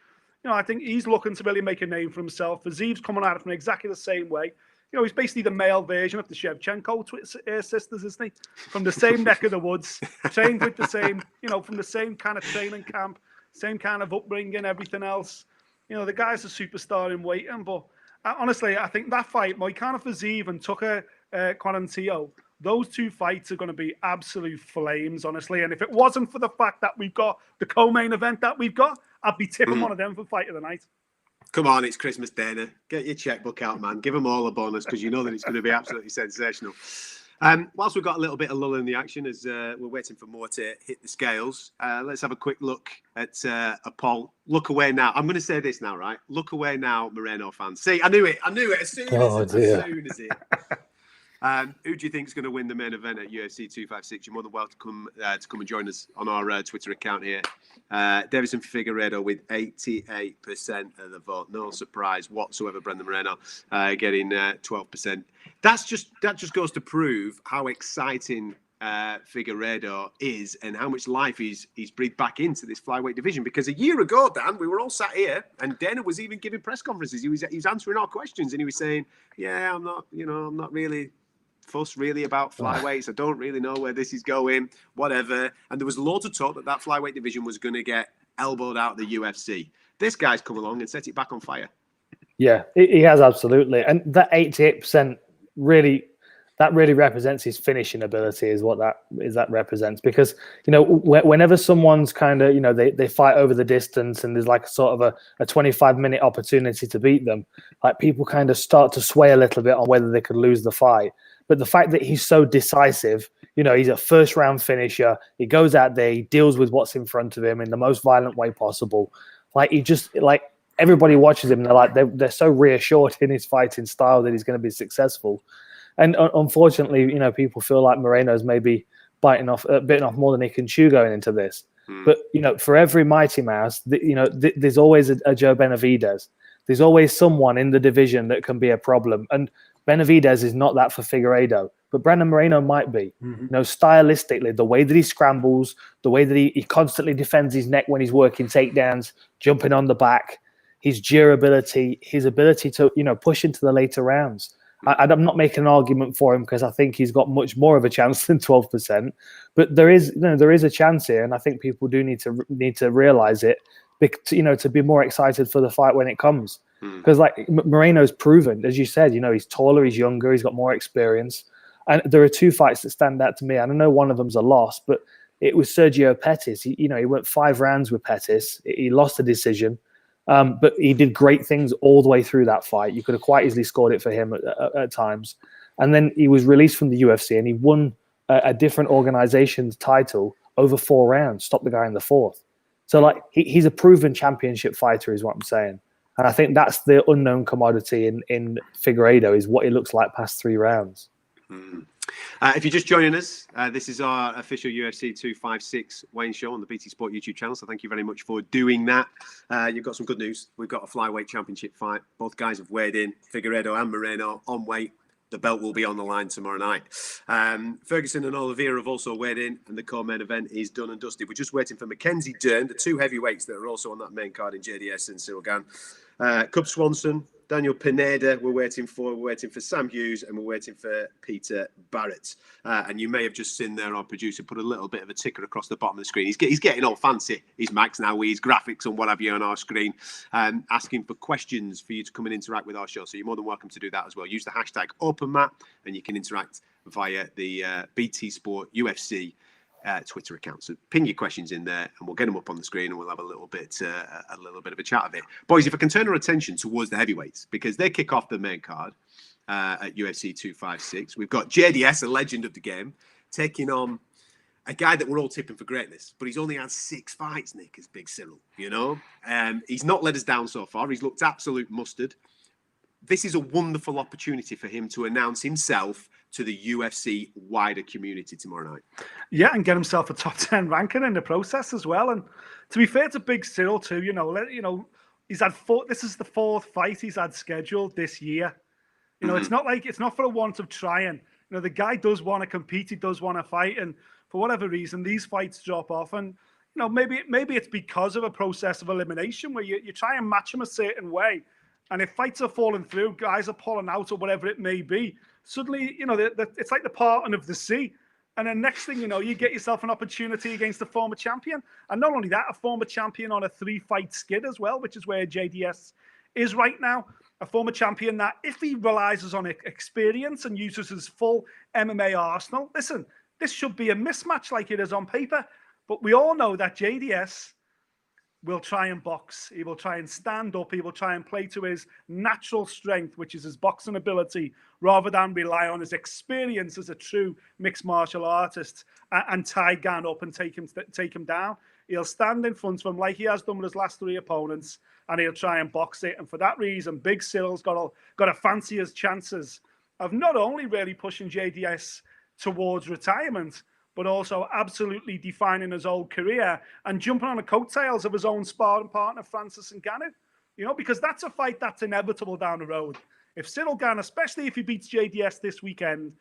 You know, I think he's looking to really make a name for himself. Fiziev's coming at it from exactly the same way. You know, he's basically the male version of the Shevchenko sisters, isn't he? From the same neck of the woods, trained with the same, you know, from the same kind of training camp, same kind of upbringing, everything else. You know, the guy's a superstar in waiting. But honestly, I think that fight, Moicano Fiziev and Tucker Quarantillo, those two fights are going to be absolute flames, honestly. And if it wasn't for the fact that we've got the co-main event that we've got, I'd be tipping one of them for fight of the night. Come on, it's Christmas dinner. Get your checkbook out, man. Give them all a bonus because you know that it's going to be absolutely sensational. Whilst we've got a little bit of lull in the action as we're waiting for more to hit the scales, let's have a quick look at a poll. Look away now. I'm going to say this now, right? Look away now, Moreno fans. See, I knew it. As soon as it. Who do you think is going to win the main event at UFC 256? You're more than welcome to come and join us on our Twitter account here. Deiveson Figueiredo with 88% of the vote. No surprise whatsoever. Brendan Moreno getting 12%. That just goes to prove how exciting Figueiredo is and how much life he's breathed back into this flyweight division. Because a year ago, Dan, we were all sat here and Dana was even giving press conferences. He was answering our questions and he was saying, "Yeah, I'm not really fussed really about flyweights. I don't really know where this is going, whatever." And there was loads of talk that flyweight division was going to get elbowed out of the UFC. This guy's come along and set it back on fire. Yeah, he has, absolutely. And that 88% really represents his finishing ability is what that represents. Because, you know, whenever someone's kind of, you know, they fight over the distance and there's like sort of a 25-minute opportunity to beat them, like people kind of start to sway a little bit on whether they could lose the fight. But the fact that he's so decisive, you know, he's a first-round finisher. He goes out there, he deals with what's in front of him in the most violent way possible. Like, he just, like, everybody watches him, and they're so reassured in his fighting style that he's going to be successful. And unfortunately, you know, people feel like Moreno's maybe biting off more than he can chew going into this. But, you know, for every Mighty Mouse, there's always a Joe Benavidez. There's always someone in the division that can be a problem. And Benavidez is not that for Figueiredo, but Brandon Moreno might be. You know, stylistically, the way that he scrambles, the way that he constantly defends his neck when he's working takedowns, jumping on the back, his durability, his ability to, you know, push into the later rounds. I'm not making an argument for him because I think he's got much more of a chance than 12%. But there is a chance here, and I think people do need to realize it. to be more excited for the fight when it comes. Because like Moreno's proven, as you said, he's taller, he's younger, he's got more experience. And there are two fights that stand out to me. And I know one of them's a loss, but it was Sergio Pettis. He went 5 rounds with Pettis. He lost the decision, but he did great things all the way through that fight. You could have quite easily scored it for him at times. And then he was released from the UFC and he won a different organization's title over 4 rounds, stopped the guy in the 4th. So like he's a proven championship fighter is what I'm saying. And I think that's the unknown commodity in Figueiredo is what he looks like past 3 rounds. If you're just joining us, this is our official UFC 256 weighing show on the BT Sport YouTube channel. So thank you very much for doing that. You've got some good news. We've got a flyweight championship fight. Both guys have weighed in, Figueiredo and Moreno on weight. The belt will be on the line tomorrow night. Ferguson and Oliveira have also weighed in, and the co-main event is done and dusted. We're just waiting for Mackenzie Dern, the 2 heavyweights that are also on that main card in JDS and Cyril Gane. Cub Swanson, Daniel Pineda, we're waiting for Sam Hughes, and we're waiting for Peter Barrett. And you may have just seen there, our producer put a little bit of a ticker across the bottom of the screen. He's getting all fancy. He's Max now with his graphics and what have you on our screen, asking for questions for you to come and interact with our show. So you're more than welcome to do that as well. Use the hashtag OpenMat, and you can interact via the BT Sport UFC Twitter account. So ping your questions in there and we'll get them up on the screen and we'll have a little bit of a chat of it. Boys, if I can turn our attention towards the heavyweights, because they kick off the main card at UFC 256. We've got JDS, a legend of the game, taking on a guy that we're all tipping for greatness, but he's only had 6 fights, Nick, as Big Cyril, He's not let us down so far. He's looked absolute mustard. This is a wonderful opportunity for him to announce himself to the UFC wider community tomorrow night. Yeah, and get himself a top 10 ranking in the process as well. And to be fair to Big Cyril too, he's had 4. This is the 4th fight he's had scheduled this year. It's not for a want of trying. The guy does want to compete. He does want to fight, and for whatever reason, these fights drop off. And maybe it's because of a process of elimination where you try and match him a certain way. And if fights are falling through, guys are pulling out or whatever it may be, suddenly, it's like the parting of the sea. And then next thing you know, you get yourself an opportunity against a former champion. And not only that, a former champion on a 3-fight skid as well, which is where JDS is right now. A former champion that, if he relies on experience and uses his full MMA arsenal, listen, this should be a mismatch like it is on paper. But we all know that JDS will try and box. He will try and stand up. He will try and play to his natural strength, which is his boxing ability, rather than rely on his experience as a true mixed martial artist and tie Gane up and take him down. He'll stand in front of him like he has done with his last 3 opponents, and he'll try and box it. And for that reason, Big Cyril's got to fancy his chances of not only really pushing JDS towards retirement, but also absolutely defining his old career and jumping on the coattails of his own sparring partner, Francis Ngannou. Because that's a fight that's inevitable down the road. If Cyril Gane, especially if he beats JDS this weekend,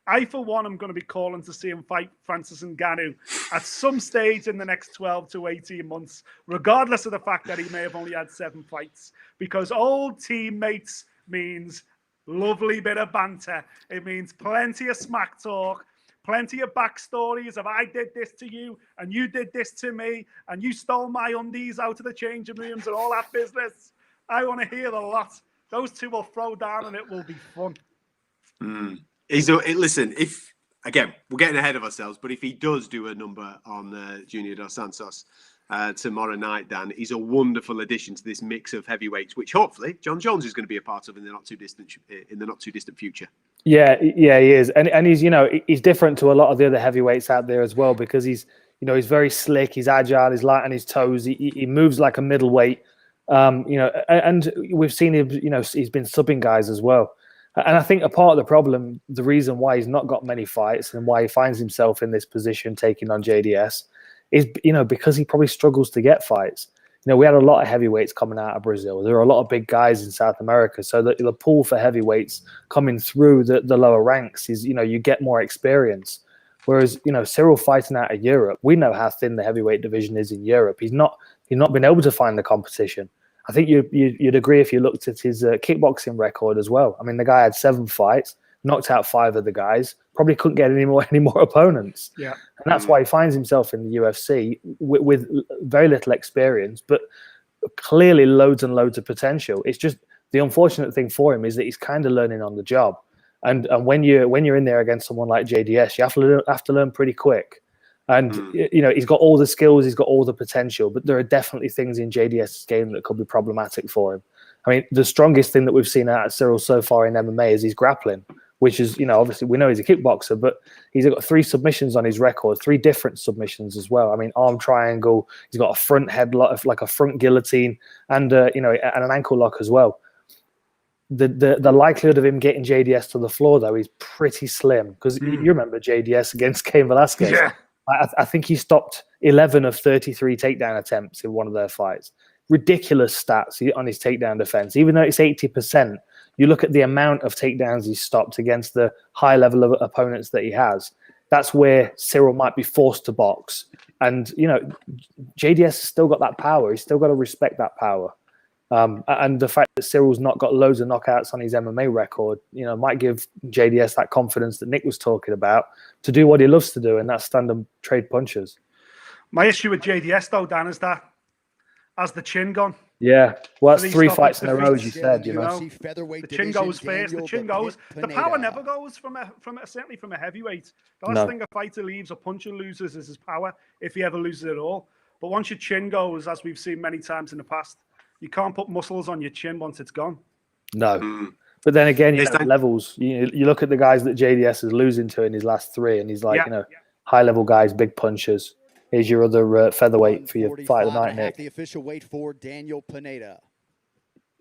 I, for one, am going to be calling to see him fight Francis Ngannou at some stage in the next 12 to 18 months, regardless of the fact that he may have only had 7 fights. Because old teammates means lovely bit of banter. It means plenty of smack talk. Plenty of backstories of I did this to you and you did this to me and you stole my undies out of the changing rooms and all that business. I want to hear the lot. Those two will throw down and it will be fun. Listen, again, we're getting ahead of ourselves, but if he does do a number on Junior Dos Santos tomorrow night, Dan, he's a wonderful addition to this mix of heavyweights, which hopefully John Jones is going to be a part of in the not too distant future. Yeah, he is, and he's he's different to a lot of the other heavyweights out there as well because he's very slick, he's agile, he's light on his toes, he moves like a middleweight, and we've seen him, he's been subbing guys as well, and I think a part of the problem, the reason why he's not got many fights and why he finds himself in this position taking on JDS is because he probably struggles to get fights. We had a lot of heavyweights coming out of Brazil. There are a lot of big guys in South America. So the pool for heavyweights coming through the lower ranks is, you get more experience. Whereas, Cyril fighting out of Europe, we know how thin the heavyweight division is in Europe. He's not been able to find the competition. I think you'd agree if you looked at his kickboxing record as well. I mean, the guy had 7 fights, knocked out 5 of the guys, probably couldn't get any more opponents. Yeah. And that's why he finds himself in the UFC with very little experience, but clearly loads and loads of potential. It's just the unfortunate thing for him is that he's kind of learning on the job. And when you're in there against someone like JDS, you have to learn pretty quick. And you know, he's got all the skills, he's got all the potential, but there are definitely things in JDS's game that could be problematic for him. I mean, the strongest thing that we've seen out of Cyril so far in MMA is his grappling, which is, you know, obviously we know he's a kickboxer, but he's got 3 submissions on his record, 3 different submissions as well. I mean, arm triangle, he's got a front headlock, like a front guillotine, and you know, and an ankle lock as well. The likelihood of him getting JDS to the floor, though, is pretty slim, because you remember JDS against Cain Velasquez. Yeah. I think he stopped 11 of 33 takedown attempts in one of their fights. Ridiculous stats on his takedown defense. Even though it's 80%, you look at the amount of takedowns he's stopped against the high level of opponents that he has. That's where Cyril might be forced to box. And, you know, JDS has still got that power. He's still got to respect that power. And the fact that Cyril's not got loads of knockouts on his MMA record, you know, might give JDS that confidence that Nick was talking about to do what he loves to do, and that's stand and trade punches. My issue with JDS, though, Dan, is that has the chin gone? Yeah, well, that's 3 stoppage fights in a row, as you defeats. said. You know, The chin goes first. The chin goes. The power never goes certainly from a heavyweight. The last thing a fighter leaves, a puncher loses, is his power, if he ever loses it all. But once your chin goes, as we've seen many times in the past, you can't put muscles on your chin once it's gone. No. But then again, you know, levels. You look at the guys that JDS is losing to in his last 3, and he's like, you know, high-level guys, big punchers. Here's your other featherweight for your fight of the night, Nick. The official weight for Daniel Pineda.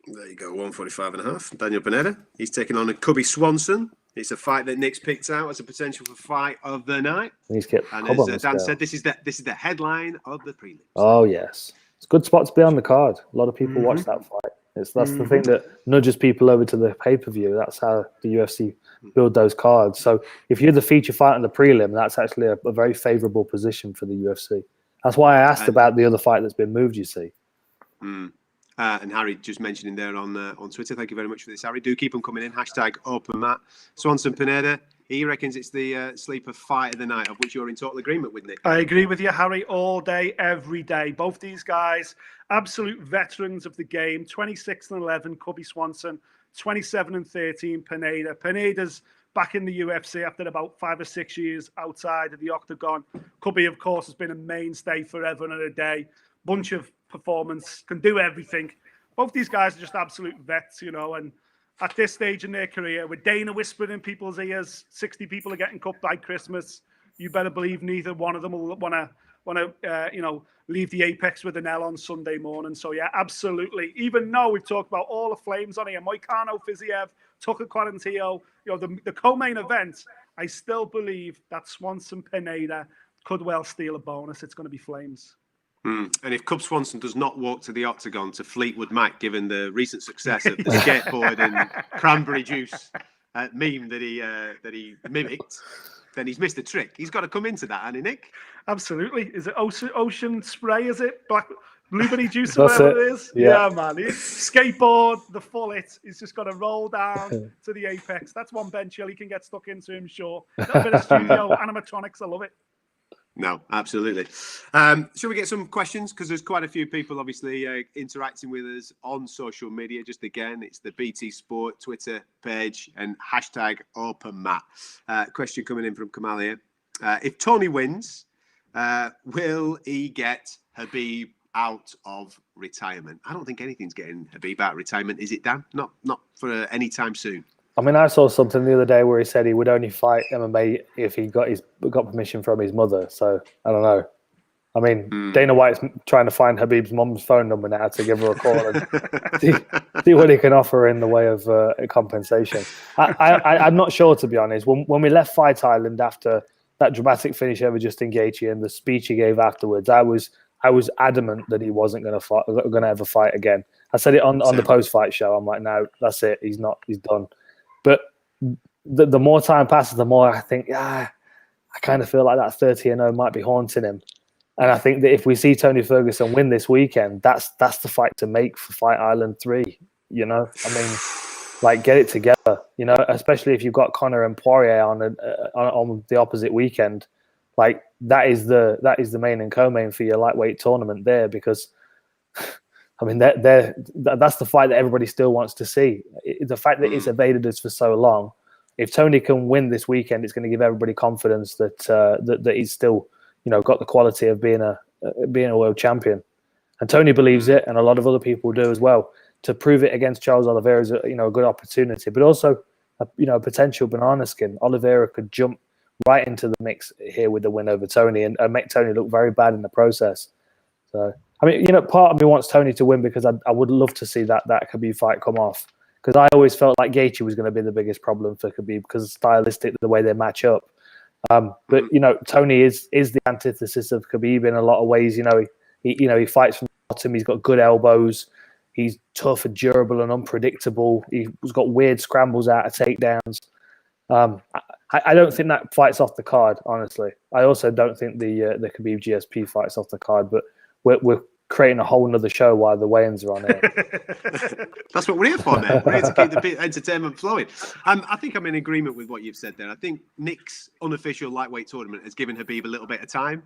There you go, 145.5. Daniel Pineda. He's taking on a Cubby Swanson. It's a fight that Nick's picked out as a potential for fight of the night. He's kept and as Dan said, this is the headline of the prelims. Oh yes, it's a good spot to be on the card. A lot of people watch that fight. That's the thing that nudges people over to the pay-per-view. That's how the UFC build those cards. So if you're the feature fight on the prelim, that's actually a very favourable position for the UFC. That's why I asked about the other fight that's been moved, you see. And Harry just mentioning there on Twitter, thank you very much for this, Harry. Do keep them coming in. Hashtag Open Mat. Swanson Pineda, he reckons it's the sleeper fight of the night, of which you're in total agreement with, Nick. I agree with you, Harry, all day, every day. Both these guys, absolute veterans of the game. 26-11, Cubby Swanson. 27-13, Pineda. Pineda's back in the UFC after about 5 or 6 years outside of the octagon. Cubby, of course, has been a mainstay forever and a day. Bunch of performance, can do everything. Both these guys are just absolute vets, you know, and at this stage in their career, with Dana whispering in people's ears, 60 people are getting cut by Christmas, you better believe neither one of them will want to leave the apex with an L on Sunday morning. So yeah, absolutely. Even though we've talked about all the flames on here, Moicano, Fiziev, Tucker Quarantillo, you know, the co-main event, I still believe that Swanson Pineda could well steal a bonus. It's going to be flames. And if Cub Swanson does not walk to the octagon to Fleetwood Mac, given the recent success of the skateboard and cranberry juice meme that he mimicked, then he's missed a trick. He's got to come into that, hasn't he, Nick? Absolutely. Is it ocean spray? Is it blueberry juice or whatever it is? Yeah, man. Skateboard, the full it. He's just got to roll down to the apex. That's one bench he can get stuck into, I'm sure. A bit of studio animatronics. I love it. No, absolutely. Shall we get some questions? Because there's quite a few people obviously interacting with us on social media. Just again, it's the BT Sport Twitter page and hashtag OpenMat. Question coming in from Kamal here. If Tony wins, will he get Khabib out of retirement? I don't think anything's getting Khabib out of retirement, is it, Dan? Not for any time soon. I mean, I saw something the other day where he said he would only fight MMA if he got permission from his mother. So I don't know. I mean, Dana White's trying to find Khabib's mom's phone number now to give her a call and see what he can offer in the way of compensation. I'm not sure, to be honest. When we left Fight Island after that dramatic finish over Justin Gaethje and the speech he gave afterwards, I was adamant that he wasn't going to ever fight again. I said it on the post-fight show. I'm like, no, that's it. He's done. But the more time passes, the more I think, I kind of feel like that 30-0 might be haunting him. And I think that if we see Tony Ferguson win this weekend, that's the fight to make for Fight Island 3. You know, I mean, like get it together. You know, especially if you've got Conor and Poirier on the opposite weekend. Like that is the main and co-main for your lightweight tournament there, because I mean that's the fight that everybody still wants to see. The fact that it's evaded us for so long. If Tony can win this weekend, it's going to give everybody confidence that that he's still, you know, got the quality of being a world champion. And Tony believes it, and a lot of other people do as well. To prove it against Charles Oliveira is a good opportunity, but also a potential banana skin. Oliveira could jump right into the mix here with the win over Tony and make Tony look very bad in the process. So, I mean, part of me wants Tony to win because I would love to see that Khabib fight come off. Because I always felt like Gaethje was going to be the biggest problem for Khabib because stylistic, the way they match up. But Tony is the antithesis of Khabib in a lot of ways. He fights from the bottom. He's got good elbows. He's tough and durable and unpredictable. He's got weird scrambles out of takedowns. I don't think that fight's off the card, honestly. I also don't think the Khabib GSP fight's off the card, but we're creating a whole nother show while the weigh-ins are on it. That's what we're here for, man. We're here to keep the entertainment flowing. I think I'm in agreement with what you've said there. I think Nick's unofficial lightweight tournament has given Khabib a little bit of time.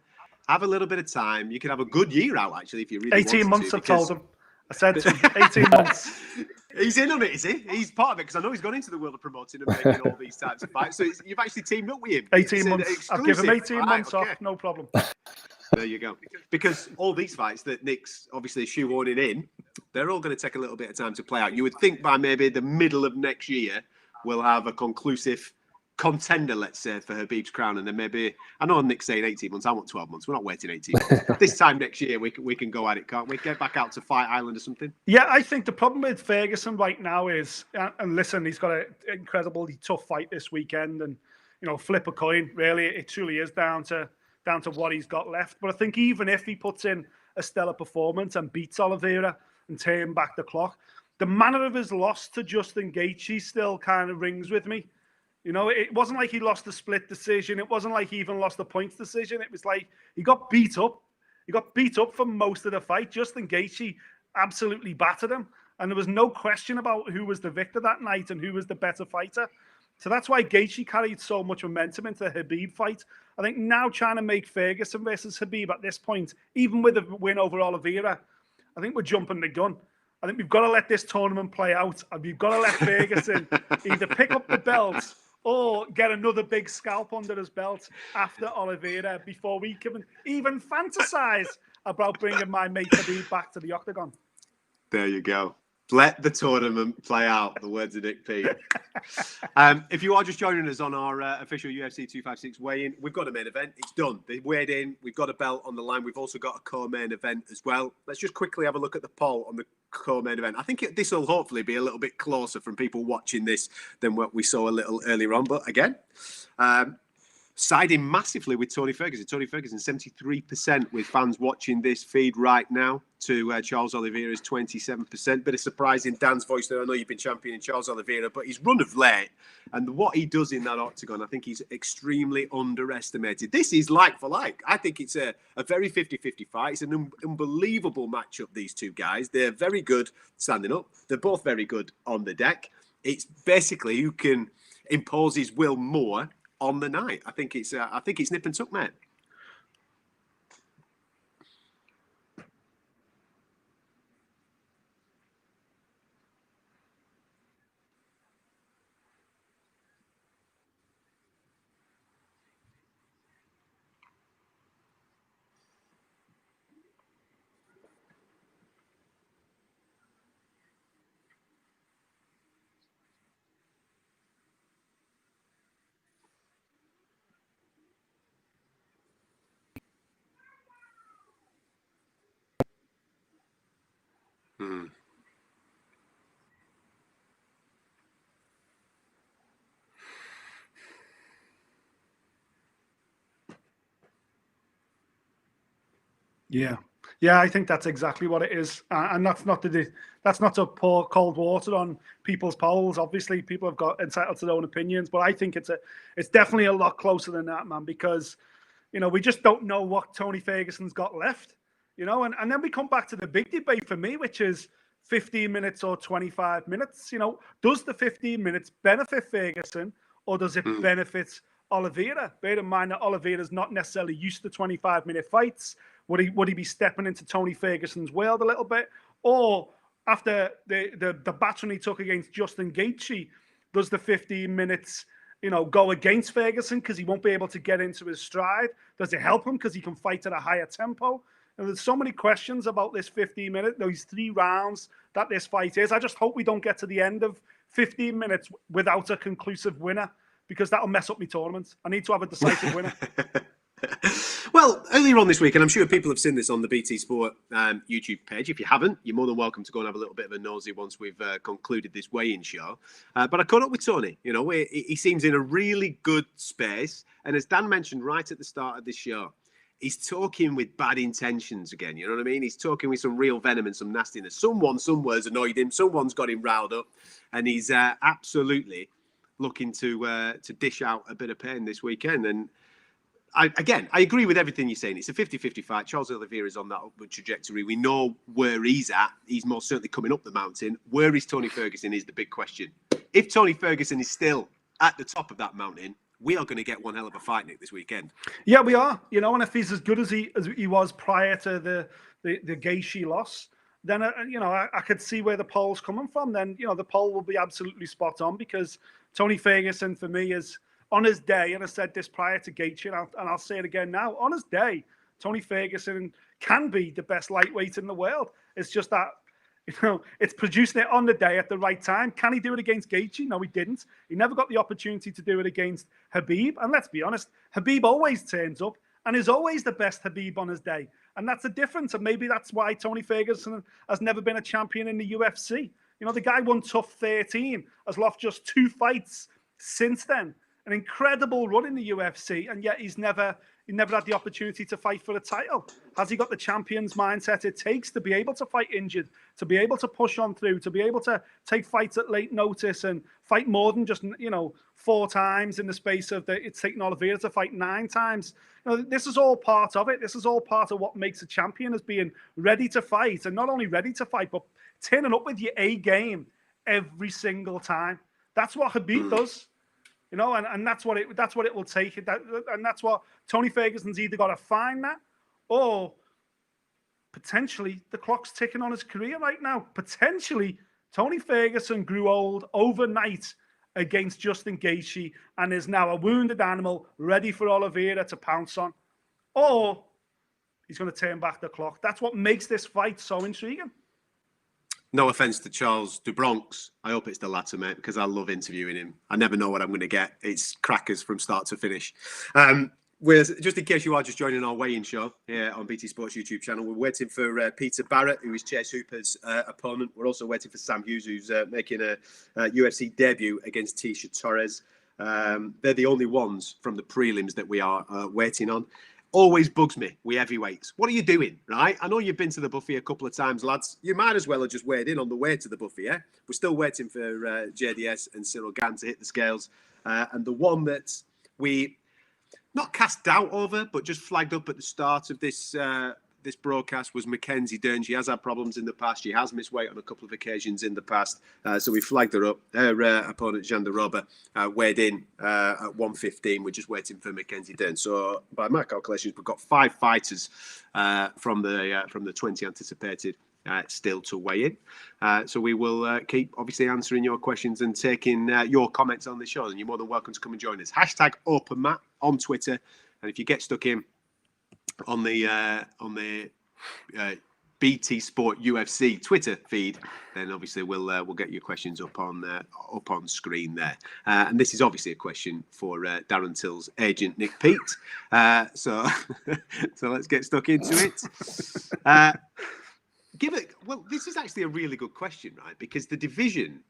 Have a little bit of time. You can have a good year out, actually, if you really 18 months, to, I've told him. I said to him, 18 months. He's in on it, is he? He's part of it, because I know he's gone into the world of promoting and making all these types of fights. So you've actually teamed up with him. 18 months. I've given him 18 months off, no problem. There you go. Because all these fights that Nick's obviously shoehorning in, they're all going to take a little bit of time to play out. You would think by maybe the middle of next year, we'll have a conclusive contender, let's say, for Khabib's crown. And then maybe, I know Nick's saying 18 months, I want 12 months. We're not waiting 18 months. This time next year, we can go at it, can't we? Get back out to Fight Island or something. Yeah, I think the problem with Ferguson right now is, and listen, he's got an incredibly tough fight this weekend, and flip a coin. Really, it truly is down to what he's got left. But I think even if he puts in a stellar performance and beats Oliveira and turn back the clock, the manner of his loss to Justin Gaethje still kind of rings with me. It wasn't like he lost the split decision. It wasn't like he even lost the points decision. It was like he got beat up. He got beat up for most of the fight. Justin Gaethje absolutely battered him. And there was no question about who was the victor that night and who was the better fighter. So that's why Gaethje carried so much momentum into the Khabib fight. I think now trying to make Ferguson versus Khabib at this point, even with a win over Oliveira, I think we're jumping the gun. I think we've got to let this tournament play out, and we've got to let Ferguson either pick up the belt or get another big scalp under his belt after Oliveira before we can even fantasize about bringing my mate Khabib back to the octagon. There you go. Let the tournament play out, the words of Nick Peet. If you are just joining us on our official UFC 256 weigh-in, we've got a main event. It's done. They weighed in. We've got a belt on the line. We've also got a co-main event as well. Let's just quickly have a look at the poll on the co-main event. I think this will hopefully be a little bit closer from people watching this than what we saw a little earlier on. But again, siding massively with Tony Ferguson. Tony Ferguson, 73% with fans watching this feed right now to Charles Oliveira's 27%. Bit of surprise in Dan's voice there. I know you've been championing Charles Oliveira, but his run of late and what he does in that octagon, I think he's extremely underestimated. This is like for like. I think it's a very 50-50 fight. It's an unbelievable matchup, these two guys. They're very good standing up. They're both very good on the deck. It's basically who can impose his will more on the night. I think it's nip and tuck, mate. Yeah, I think that's exactly what it is, and that's not to pour cold water on people's polls. Obviously, people have got entitled to their own opinions, but I think it's definitely a lot closer than that, man. Because we just don't know what Tony Ferguson's got left, and then we come back to the big debate for me, which is 15 minutes or 25 minutes? You know, does the 15 minutes benefit Ferguson or does it benefit Oliveira? Bear in mind that Oliveira's not necessarily used to 25-minute fights. Would he be stepping into Tony Ferguson's world a little bit? Or after the battering he took against Justin Gaethje, does the 15 minutes, you know, go against Ferguson because he won't be able to get into his stride? Does it help him because he can fight at a higher tempo? And there's so many questions about this 15-minute, those 3 rounds that this fight is. I just hope we don't get to the end of 15 minutes without a conclusive winner, because that'll mess up my tournament. I need to have a decisive winner. Well, earlier on this week, and I'm sure people have seen this on the BT Sport YouTube page. If you haven't, you're more than welcome to go and have a little bit of a nosy once we've concluded this weigh-in show. But I caught up with Tony. You know, he seems in a really good space. And as Dan mentioned right at the start of this show, he's talking with bad intentions again. You know what I mean? He's talking with some real venom and some nastiness. Someone somewhere's annoyed him. Someone's got him riled up. And he's absolutely looking to dish out a bit of pain this weekend. And I agree with everything you're saying. It's a 50-50 fight. Charles Oliveira is on that upward trajectory. We know where he's at. He's most certainly coming up the mountain. Where is Tony Ferguson is the big question. If Tony Ferguson is still at the top of that mountain, we are going to get one hell of a fight, Nick, this weekend. Yeah, we are. You know, and if he's as good as he was prior to the Gaethje loss, then I could see where the poll's coming from. Then, you know, the poll will be absolutely spot on, because Tony Ferguson, for me, is on his day, and I said this prior to Gaethje, and I'll say it again now, on his day, Tony Ferguson can be the best lightweight in the world. It's just that, you know, it's producing it on the day at the right time. Can he do it against Gaethje? No, he didn't. He never got the opportunity to do it against Khabib. And let's be honest, Khabib always turns up and is always the best Khabib on his day. And that's the difference. And maybe that's why Tony Ferguson has never been a champion in the UFC. You know, the guy won TUF 13, has lost just 2 fights since then. An incredible run in the UFC, and yet he never had the opportunity to fight for a title. Has he got the champion's mindset it takes to be able to fight injured, to be able to push on through, to be able to take fights at late notice and fight more than just, you know, 4 times in the space of it's taken Oliveira to fight 9 times. You know, this is all part of it. This is all part of what makes a champion, as being ready to fight, and not only ready to fight, but turning up with your A game every single time. That's what Khabib does. You know, and that's what it will take. And that's what Tony Ferguson's either got to find that, or potentially the clock's ticking on his career right now. Potentially, Tony Ferguson grew old overnight against Justin Gaethje and is now a wounded animal ready for Oliveira to pounce on. Or he's going to turn back the clock. That's what makes this fight so intriguing. No offense to Charles Dubronx. I hope it's the latter, mate, because I love interviewing him. I never know what I'm going to get. It's crackers from start to finish. Just in case you are just joining our weigh-in show here on BT Sports YouTube channel, we're waiting for Peter Barrett, who is Chase Hooper's opponent. We're also waiting for Sam Hughes, who's making a UFC debut against Tisha Torres. They're the only ones from the prelims that we are waiting on. Always bugs me, we heavyweights. What are you doing, right? I know you've been to the buffet a couple of times, lads. You might as well have just weighed in on the way to the buffet, yeah? We're still waiting for JDS and Cyril Gann to hit the scales. And the one that we not cast doubt over, but just flagged up at the start of this this broadcast was Mackenzie Dern. She has had problems in the past. She has missed weight on a couple of occasions in the past. So we flagged her up. Her opponent, Jean de Roba, weighed in at 115. We're just waiting for Mackenzie Dern. So by my calculations, we've got 5 fighters from the 20 anticipated still to weigh in. So we will keep obviously answering your questions and taking your comments on the show. And you're more than welcome to come and join us. Hashtag OpenMatt on Twitter. And if you get stuck in on the BT Sport UFC Twitter feed, then obviously we'll get your questions up on screen there. And this is obviously a question for Darren Till's agent Nick Peet. So let's get stuck into it. This is actually a really good question, right? Because the division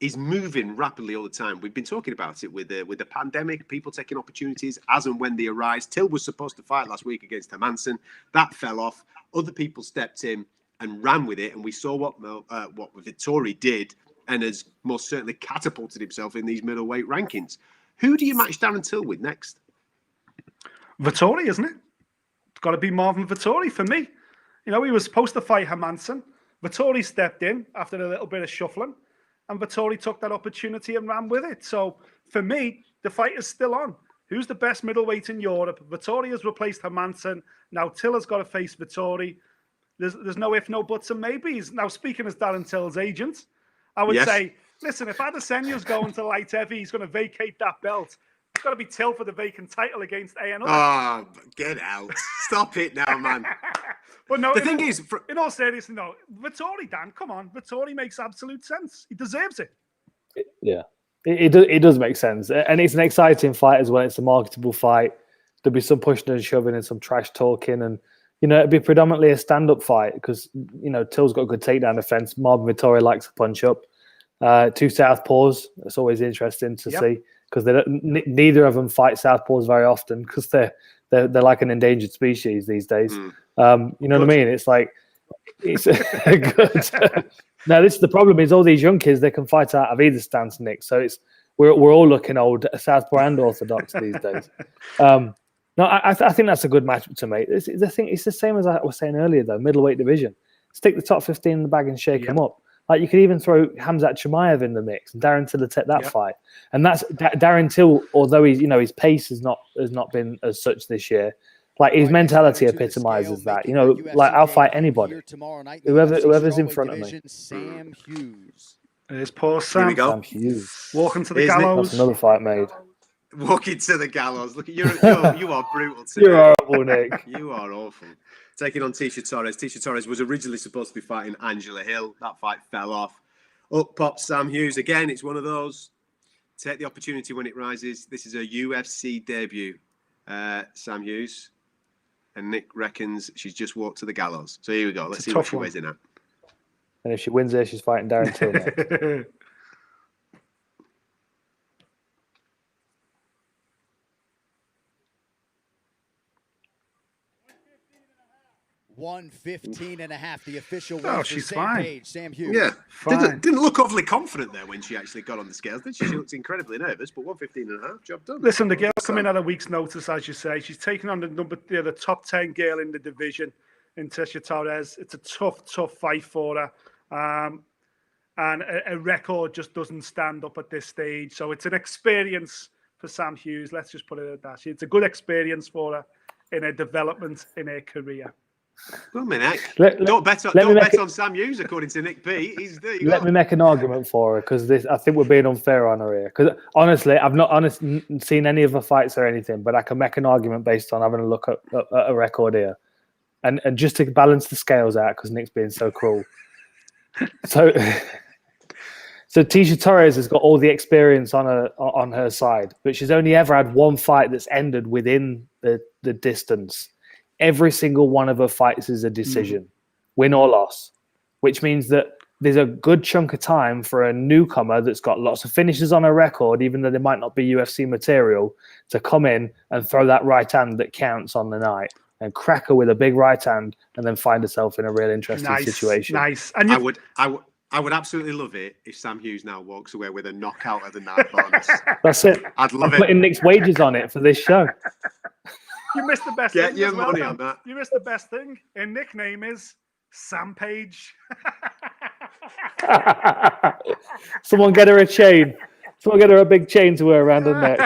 is moving rapidly all the time. We've been talking about it with the pandemic, people taking opportunities as and when they arise. Till was supposed to fight last week against Hermansson. That fell off. Other people stepped in and ran with it, and we saw what Vettori did, and has most certainly catapulted himself in these middleweight rankings. Who do you match Darren Till with next? Vettori, isn't it? It's got to be Marvin Vettori for me. You know, he was supposed to fight Hermansson. Vettori stepped in after a little bit of shuffling, and Vettori took that opportunity and ran with it. So for me, the fight is still on. Who's the best middleweight in Europe? Vettori has replaced Hermansen. Now Till's got to face Vettori. There's no if, no buts, and maybes. Now, speaking as Darren Till's agent, I would say, listen, if Adesanya's going to light heavy, he's going to vacate that belt. It's got to be Till for the vacant title against A&R. Oh, get out. Stop it now, man. But no, the thing is... In all seriousness, no. Vettori, Dan, come on. Vettori makes absolute sense. He deserves it. Yeah. It does make sense. And it's an exciting fight as well. It's a marketable fight. There'll be some pushing and shoving and some trash talking. And, you know, it'll be predominantly a stand-up fight because, you know, Till's got a good takedown defense. Marvin Vettori likes to punch up. Two southpaws. It's always interesting to see because neither of them fight southpaws very often because they're like an endangered species these days. You know what I mean? It's like it's good. Now, this is the problem: is all these young kids they can fight out of either stance, Nick. So we're all looking old, southpaw and orthodox these days. No, I think that's a good matchup to make. It's the same as I was saying earlier, though. Middleweight division, stick the top 15 in the bag and shake them up. Like you could even throw Hamzat Chimaev in the mix and Darren Till to take that fight. And that's Darren Till, although his pace has not been as such this year. Like his mentality epitomizes that. You know, like I'll fight anybody, whoever's in front of me. Sam Hughes. There's poor Sam. Here we go. Sam Hughes. Walking to the gallows. That's another fight made. Walking to the gallows. Look, you are brutal today. You're horrible, Nick. You are awful. Taking on Tisha Torres. Tisha Torres was originally supposed to be fighting Angela Hill. That fight fell off. Up pops Sam Hughes. Again, it's one of those. Take the opportunity when it rises. This is a UFC debut. Sam Hughes. And Nick reckons she's just walked to the gallows. So here we go. Let's see what she weighs in at. And if she wins there, she's fighting Darren Till next. 115.5, the official weight for she's Sam fine. Page, Sam Hughes. Yeah, Fine. didn't look awfully confident there when she actually got on the scales, did she? She looked incredibly nervous, but 115.5, job done. Listen, the girl's coming at a week's notice, as you say. She's taking on the top 10 girl in the division, in Tisha Torres. It's a tough fight for her. And a record just doesn't stand up at this stage. So it's an experience for Sam Hughes. Let's just put it at that. It's a good experience for her in her development in her career. Well, Nick, don't bet on Sam Hughes, according to Nick Peet. Let me make an argument for her because I think we're being unfair on her here. Because honestly, I've not seen any of her fights or anything, but I can make an argument based on having a look at a record here, and just to balance the scales out because Nick's being so cruel. So Tisha Torres has got all the experience on her side, but she's only ever had one fight that's ended within the distance. Every single one of her fights is a decision, win or loss, which means that there's a good chunk of time for a newcomer that's got lots of finishes on her record, even though they might not be UFC material, to come in and throw that right hand that counts on the night and crack her with a big right hand and then find herself in a real interesting situation. Nice. And I would absolutely love it if Sam Hughes now walks away with a knockout of the night bonus. That's it. I'd love I'm putting Nick's wages on it for this show. You missed the best Get thing. your money on that. You missed the best thing. Her nickname is Sam Page. Someone get her a chain. Someone get her a big chain to wear around her neck.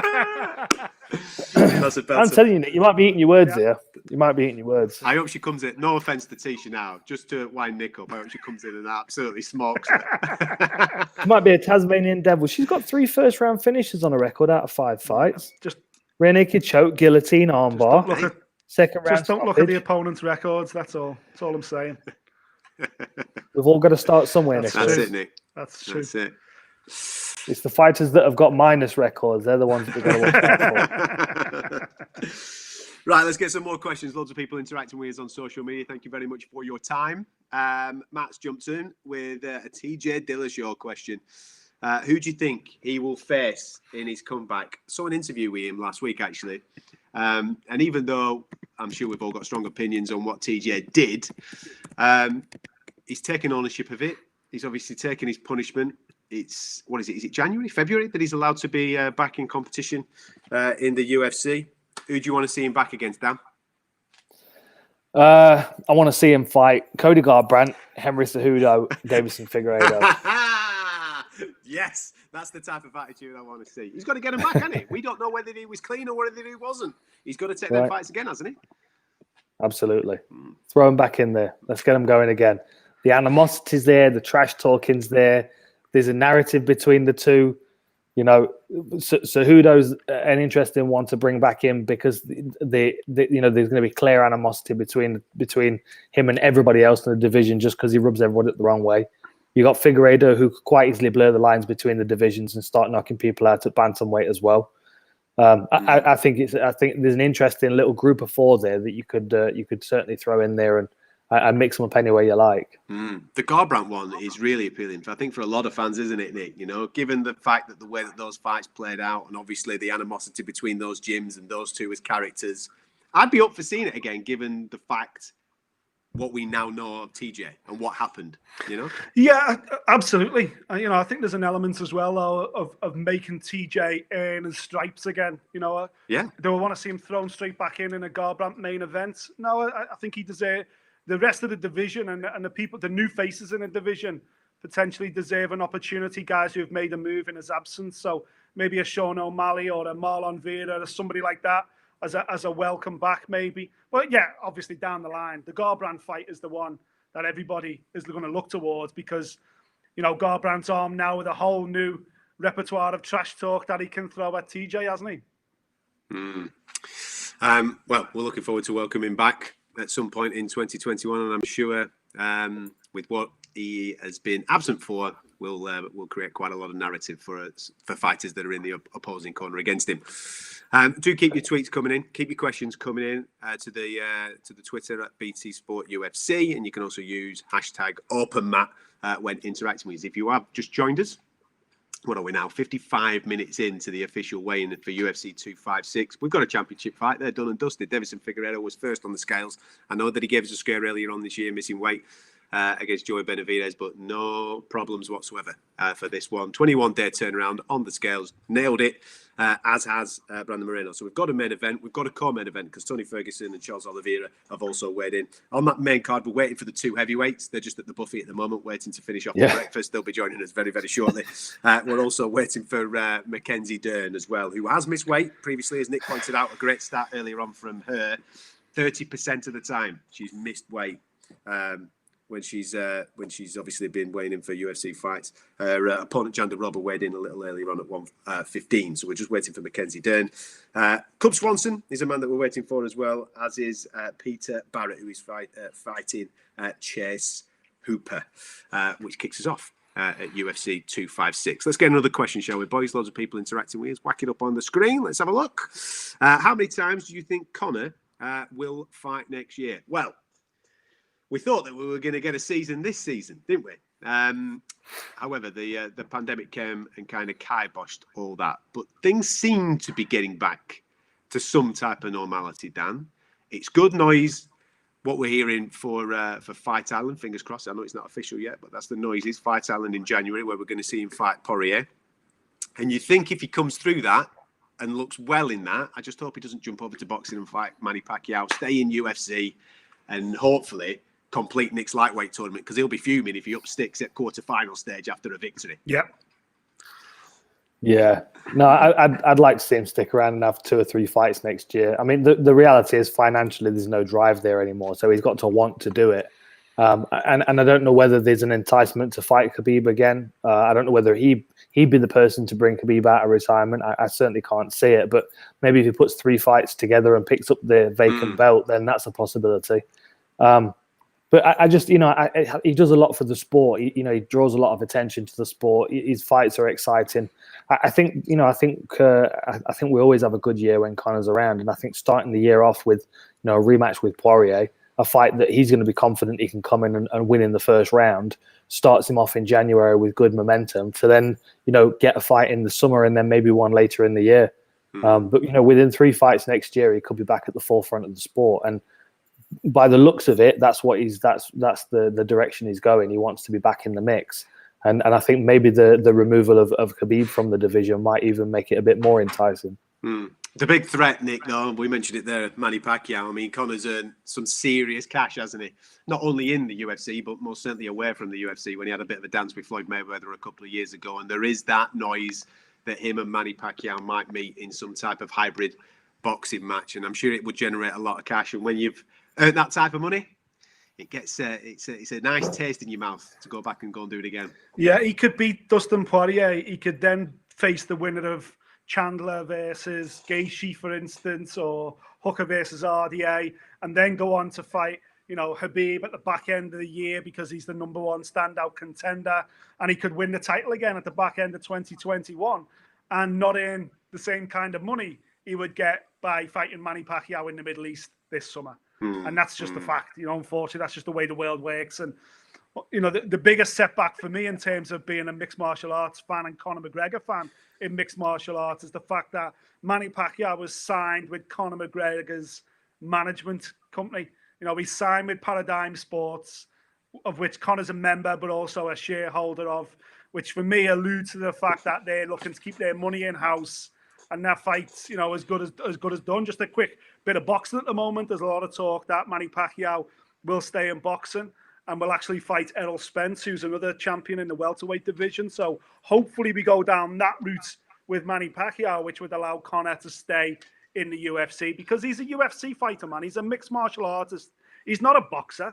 I'm telling you, Nick, you might be eating your words here. You might be eating your words. I hope she comes in. No offense to Tisha now, just to wind Nick up. I hope she comes in and absolutely smokes it. She might be a Tasmanian devil. She's got 3 first-round finishes on a record out of 5 fights. Just rear naked choke, guillotine, armbar. Second round. Just don't look at the opponent's records. That's all. That's all I'm saying. We've all got to start somewhere, Nick. That's it, Nick. That's true. That's it. It's the fighters that have got minus records. They're the ones that we've got to watch out for. Right, let's get some more questions. Loads of people interacting with us on social media. Thank you very much for your time. Matt's jumped in with a TJ Dillashaw question. Who do you think he will face in his comeback? Saw an interview with him last week, actually. And even though I'm sure we've all got strong opinions on what TJ did, he's taken ownership of it. He's obviously taken his punishment. It's, what is it? Is it January, February that he's allowed to be back in competition in the UFC? Who do you want to see him back against, Dan? I want to see him fight Cody Garbrandt Henry Cejudo, Deiveson Figueiredo. Yes, that's the type of attitude I want to see. He's got to get him back, hasn't he? We don't know whether he was clean or whether he wasn't. He's got to take them fights again, hasn't he? Absolutely. Throw him back in there. Let's get him going again. The animosity's there. The trash talking's there. There's a narrative between the two. You know, Cejudo's an interesting one to bring back in because there's going to be clear animosity between him and everybody else in the division just because he rubs everyone the wrong way. You got Figueiredo, who could quite easily blur the lines between the divisions and start knocking people out at bantamweight as well. I think there's an interesting little group of four there that you could certainly throw in there and mix them up any way you like. The Garbrandt one is really appealing, I think, for a lot of fans, isn't it, Nick? You know, given the fact that the way that those fights played out and obviously the animosity between those gyms and those two as characters, I'd be up for seeing it again, given the fact what we now know of TJ and what happened, you know? Yeah, absolutely. You know, I think there's an element as well though, of making TJ earn his stripes again. You know, yeah. Do I want to see him thrown straight back in a Garbrandt main event? No, I think he deserves the rest of the division and the new faces in the division potentially deserve an opportunity. Guys who have made a move in his absence. So maybe a Sean O'Malley or a Marlon Vera or somebody like that. As a welcome back, maybe. But yeah, obviously down the line, the Garbrandt fight is the one that everybody is going to look towards because, you know, Garbrandt's armed now with a whole new repertoire of trash talk that he can throw at TJ, hasn't he? Well, we're looking forward to welcoming him back at some point in 2021, and I'm sure with what he has been absent for, will create quite a lot of narrative for fighters that are in the opposing corner against him. Do keep your tweets coming in. Keep your questions coming in to the Twitter at BT Sport UFC, and you can also use hashtag OpenMat when interacting with us. If you have just joined us, what are we now? 55 minutes into the official weigh-in for UFC 256. We've got a championship fight there, done and dusted. Deiveson Figueiredo was first on the scales. I know that he gave us a scare earlier on this year, missing weight against Joey Benavidez, but no problems whatsoever for this one. 21-day turnaround on the scales, nailed it, as has Brandon Moreno. So we've got a main event, we've got a co-main event because Tony Ferguson and Charles Oliveira have also weighed in. On that main card, we're waiting for the two heavyweights. They're just at the buffet at the moment, waiting to finish off the breakfast. They'll be joining us very, very shortly. We're also waiting for Mackenzie Dern as well, who has missed weight previously, as Nick pointed out. A great start earlier on from her. 30% of the time she's missed weight. When she's obviously been weighing in for UFC fights. Her opponent, Janda Robber, weighed in a little earlier on at 1:15, so we're just waiting for Mackenzie Dern. Cub Swanson is a man that we're waiting for as well, as is Peter Barrett, who is fighting Chase Hooper, which kicks us off at UFC 256. Let's get another question, shall we, boys? Loads of people interacting with us. Whack it up on the screen. Let's have a look. How many times do you think Conor will fight next year? Well, we thought that we were going to get a season this season, didn't we? However, the pandemic came and kind of kiboshed all that. But things seem to be getting back to some type of normality, Dan. It's good noise, what we're hearing for Fight Island. Fingers crossed. I know it's not official yet, but that's the noises. Fight Island in January, where we're going to see him fight Poirier. And you think if he comes through that and looks well in that, I just hope he doesn't jump over to boxing and fight Manny Pacquiao, stay in UFC, and hopefully complete Nick's lightweight tournament, because he'll be fuming if he upsticks at quarterfinal stage after a victory. Yeah. No, I'd like to see him stick around and have 2 or 3 fights next year. I mean, the reality is financially there's no drive there anymore, so he's got to want to do it. And I don't know whether there's an enticement to fight Khabib again. I don't know whether he'd be the person to bring Khabib out of retirement. I certainly can't see it, but maybe if he puts 3 fights together and picks up the vacant belt, then that's a possibility. But I just, you know, he does a lot for the sport. He draws a lot of attention to the sport. His fights are exciting. I think we always have a good year when Conor's around. And I think starting the year off with, a rematch with Poirier, a fight that he's going to be confident he can come in and win in the first round, starts him off in January with good momentum to then, get a fight in the summer and then maybe one later in the year. But, within 3 fights next year, he could be back at the forefront of the sport. And by the looks of it, that's the direction he's going. He wants to be back in the mix. And I think maybe the removal of Khabib from the division might even make it a bit more enticing. The big threat, Nick, though, we mentioned it there, Manny Pacquiao. I mean, Conor's earned some serious cash, hasn't he? Not only in the UFC, but most certainly away from the UFC when he had a bit of a dance with Floyd Mayweather a couple of years ago. And there is that noise that him and Manny Pacquiao might meet in some type of hybrid boxing match. And I'm sure it would generate a lot of cash. And when you've earned that type of money, it gets it's a nice taste in your mouth to go back and go and do it again. Yeah, he could beat Dustin Poirier. He could then face the winner of Chandler versus Gaethje, for instance, or Hooker versus RDA, and then go on to fight, Khabib at the back end of the year because he's the number one standout contender, and he could win the title again at the back end of 2021 and not earn the same kind of money he would get by fighting Manny Pacquiao in the Middle East this summer. And that's just the fact, unfortunately, that's just the way the world works. And, the biggest setback for me in terms of being a mixed martial arts fan and Conor McGregor fan in mixed martial arts is the fact that Manny Pacquiao was signed with Conor McGregor's management company. He signed with Paradigm Sports, of which Conor's a member, but also a shareholder of, which for me alludes to the fact that they're looking to keep their money in-house. And that fight's, as good as done. Just a quick bit of boxing at the moment. There's a lot of talk that Manny Pacquiao will stay in boxing and will actually fight Errol Spence, who's another champion in the welterweight division. So hopefully we go down that route with Manny Pacquiao, which would allow Conor to stay in the UFC because he's a UFC fighter, man. He's a mixed martial artist. He's not a boxer.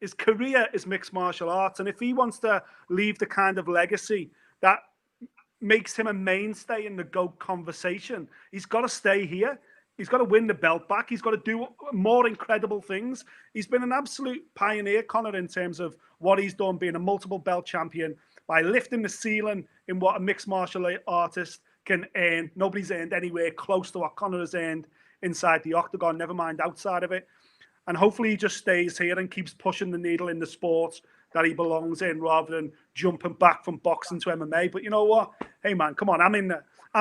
His career is mixed martial arts. And if he wants to leave the kind of legacy that makes him a mainstay in the GOAT conversation, he's got to stay here. He's got to win the belt back. He's got to do more incredible things. He's been an absolute pioneer, Conor, in terms of what he's done, being a multiple belt champion by lifting the ceiling in what a mixed martial artist can earn. Nobody's earned anywhere close to what Conor has earned inside the octagon, never mind outside of it. And hopefully he just stays here and keeps pushing the needle in the sport that he belongs in rather than jumping back from boxing to MMA. But you know what? Hey, man, come on. I'm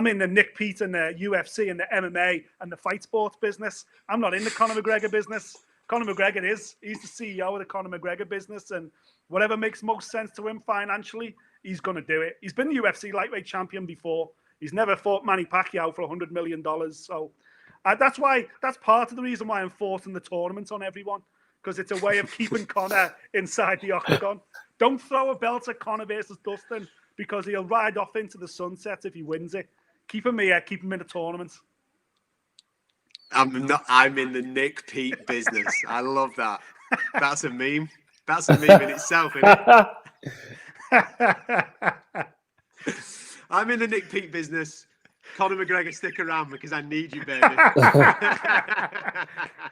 in the Nick Peet and the UFC and the MMA and the fight sports business. I'm not in the Conor McGregor business. Conor McGregor he's the CEO of the Conor McGregor business, and whatever makes most sense to him financially, he's going to do it. He's been the UFC lightweight champion before. He's never fought Manny Pacquiao for $100 million. So that's part of the reason why I'm forcing the tournament on everyone, because it's a way of keeping Conor inside the octagon. Don't throw a belt at Conor versus Dustin because he'll ride off into the sunset if he wins it. Keep him here, keep him in the tournament. I'm in the Nick Peet business. I love that. That's a meme. That's a meme in itself, isn't it? I'm in the Nick Peet business. Conor McGregor, stick around because I need you, baby.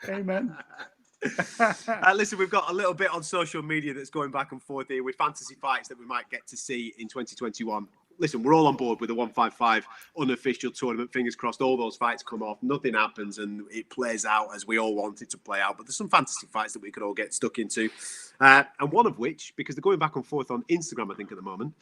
Amen. Listen, we've got a little bit on social media that's going back and forth here with fantasy fights that we might get to see in 2021. Listen, we're all on board with the 155 unofficial tournament. Fingers crossed all those fights come off, nothing happens, and it plays out as we all want it to play out. But there's some fantasy fights that we could all get stuck into. And one of which, because they're going back and forth on Instagram, I think, at the moment,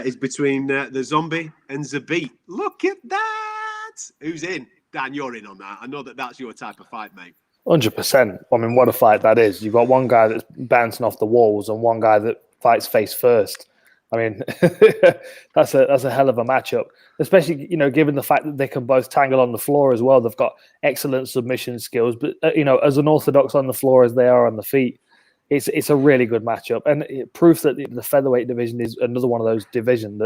is between the Zombie and Zabit. Look at that! Who's in? Dan, you're in on that. I know that that's your type of fight, mate. 100%. I mean, what a fight that is. You've got one guy that's bouncing off the walls and one guy that fights face first. I mean, that's a hell of a matchup, especially, given the fact that they can both tangle on the floor as well. They've got excellent submission skills, but, as unorthodox on the floor as they are on the feet, it's a really good matchup. And proof that the featherweight division is another one of those divisions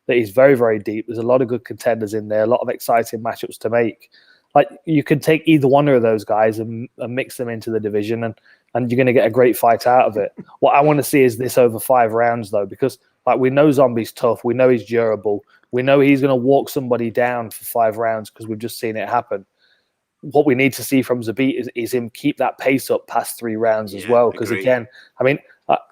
that is very, very deep. There's a lot of good contenders in there, a lot of exciting matchups to make. Like, you could take either one of those guys and mix them into the division, and you're going to get a great fight out of it. What I want to see is this over 5 rounds, though, because we know Zombie's tough. We know he's durable. We know he's going to walk somebody down for 5 rounds because we've just seen it happen. What we need to see from Zabit is him keep that pace up past 3 rounds as well. Because again, I mean,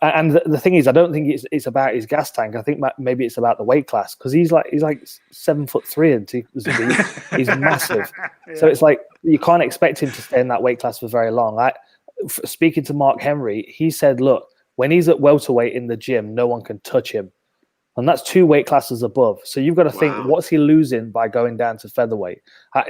and the thing is, I don't think it's about his gas tank. I think maybe it's about the weight class, because he's like 7'3" and Zabit. He's massive. Yeah. So it's like you can't expect him to stay in that weight class for very long. Speaking to Mark Henry, he said, look, when he's at welterweight in the gym, no one can touch him. And that's 2 weight classes above. So you've got to think, what's he losing by going down to featherweight?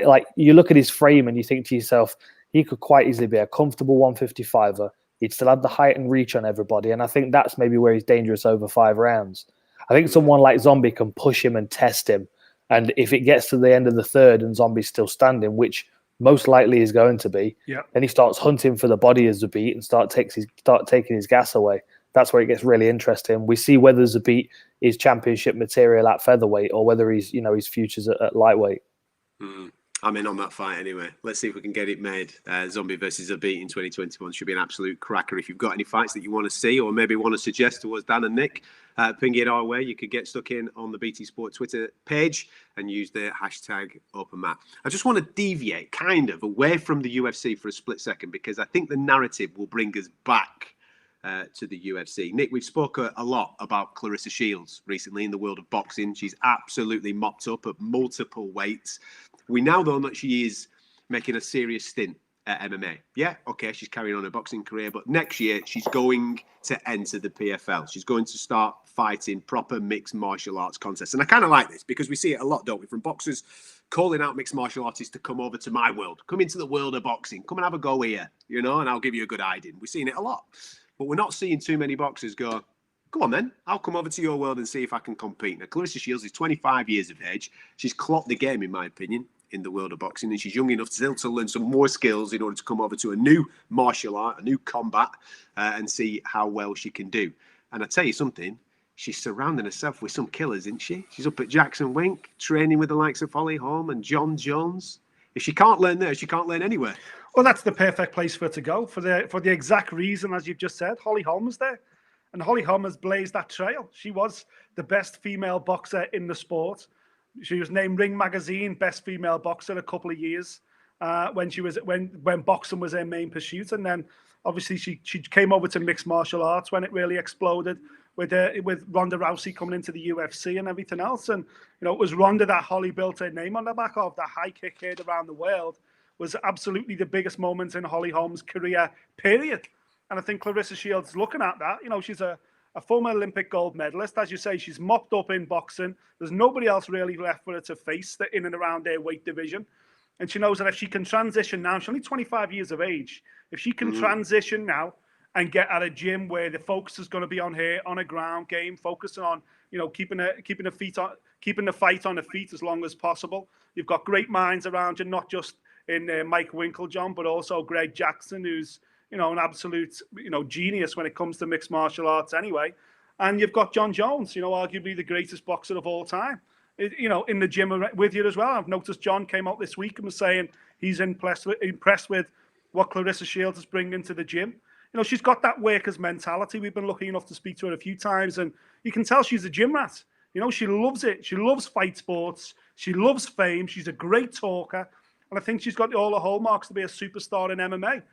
Like, you look at his frame and you think to yourself, he could quite easily be a comfortable 155er. He'd still have the height and reach on everybody. And I think that's maybe where he's dangerous over 5 rounds. I think someone like Zombie can push him and test him And if it gets to the end of the third and Zombie's still standing, which most likely is going to be, then he starts hunting for the body of Zabit and start taking his gas away. That's where it gets really interesting. We see whether Zabit is championship material at featherweight or whether he's, his future's at lightweight. I'm in on that fight anyway. Let's see if we can get it made. Zombie versus Zabit in 2021 should be an absolute cracker. If you've got any fights that you want to see or maybe want to suggest to us, Dan and Nick, ping it our way. You could get stuck in on the BT Sport Twitter page and use the hashtag OpenMat. I just want to deviate kind of away from the UFC for a split second because I think the narrative will bring us back to the UFC. Nick, we've spoken a lot about Clarissa Shields recently in the world of boxing. She's absolutely mopped up at multiple weights. We now know that she is making a serious stint at MMA. Yeah, okay, she's carrying on her boxing career, but next year she's going to enter the PFL. She's going to start fighting proper mixed martial arts contests. And I kind of like this because we see it a lot, don't we, from boxers calling out mixed martial artists to come over to my world, come into the world of boxing, come and have a go here, and I'll give you a good hiding. We're seeing it a lot. But we're not seeing too many boxers go, come on then, I'll come over to your world and see if I can compete. Now, Clarissa Shields is 25 years of age. She's clocked the game, in my opinion, in the world of boxing, and she's young enough still to learn some more skills in order to come over to a new martial art, a new combat, and see how well she can do. And I tell you something, she's surrounding herself with some killers, isn't she? She's up at Jackson Wink, training with the likes of Holly Holm and John Jones. If she can't learn there, she can't learn anywhere. Well, that's the perfect place for her to go for the exact reason, as you've just said. Holly Holm is there, and Holly Holm has blazed that trail. She was the best female boxer in the sport. She was named Ring Magazine best female boxer a couple of years when boxing was her main pursuit, and then obviously she came over to mixed martial arts when it really exploded with Ronda Rousey coming into the UFC and everything else. And it was Ronda that Holly built her name on the back of. The high kick heard around the world was absolutely the biggest moment in Holly Holm's career, period. And I think Clarissa Shields looking at that, she's a former Olympic gold medalist. As you say, she's mopped up in boxing. There's nobody else really left for her to face in and around their weight division. And she knows that if she can transition now, she's only 25 years of age. If she can transition now and get at a gym where the focus is going to be on her, on a ground game, focusing on, keeping the fight on her feet as long as possible. You've got great minds around you, not just in Mike Winklejohn, but also Greg Jackson, who's, an absolute, genius when it comes to mixed martial arts anyway. And you've got John Jones, arguably the greatest boxer of all time, in the gym with you as well. I've noticed John came out this week and was saying he's impressed with what Clarissa Shields is bringing to the gym. She's got that worker's mentality. We've been lucky enough to speak to her a few times, and you can tell she's a gym rat. She loves it. She loves fight sports. She loves fame. She's a great talker. And I think she's got all the hallmarks to be a superstar in MMA.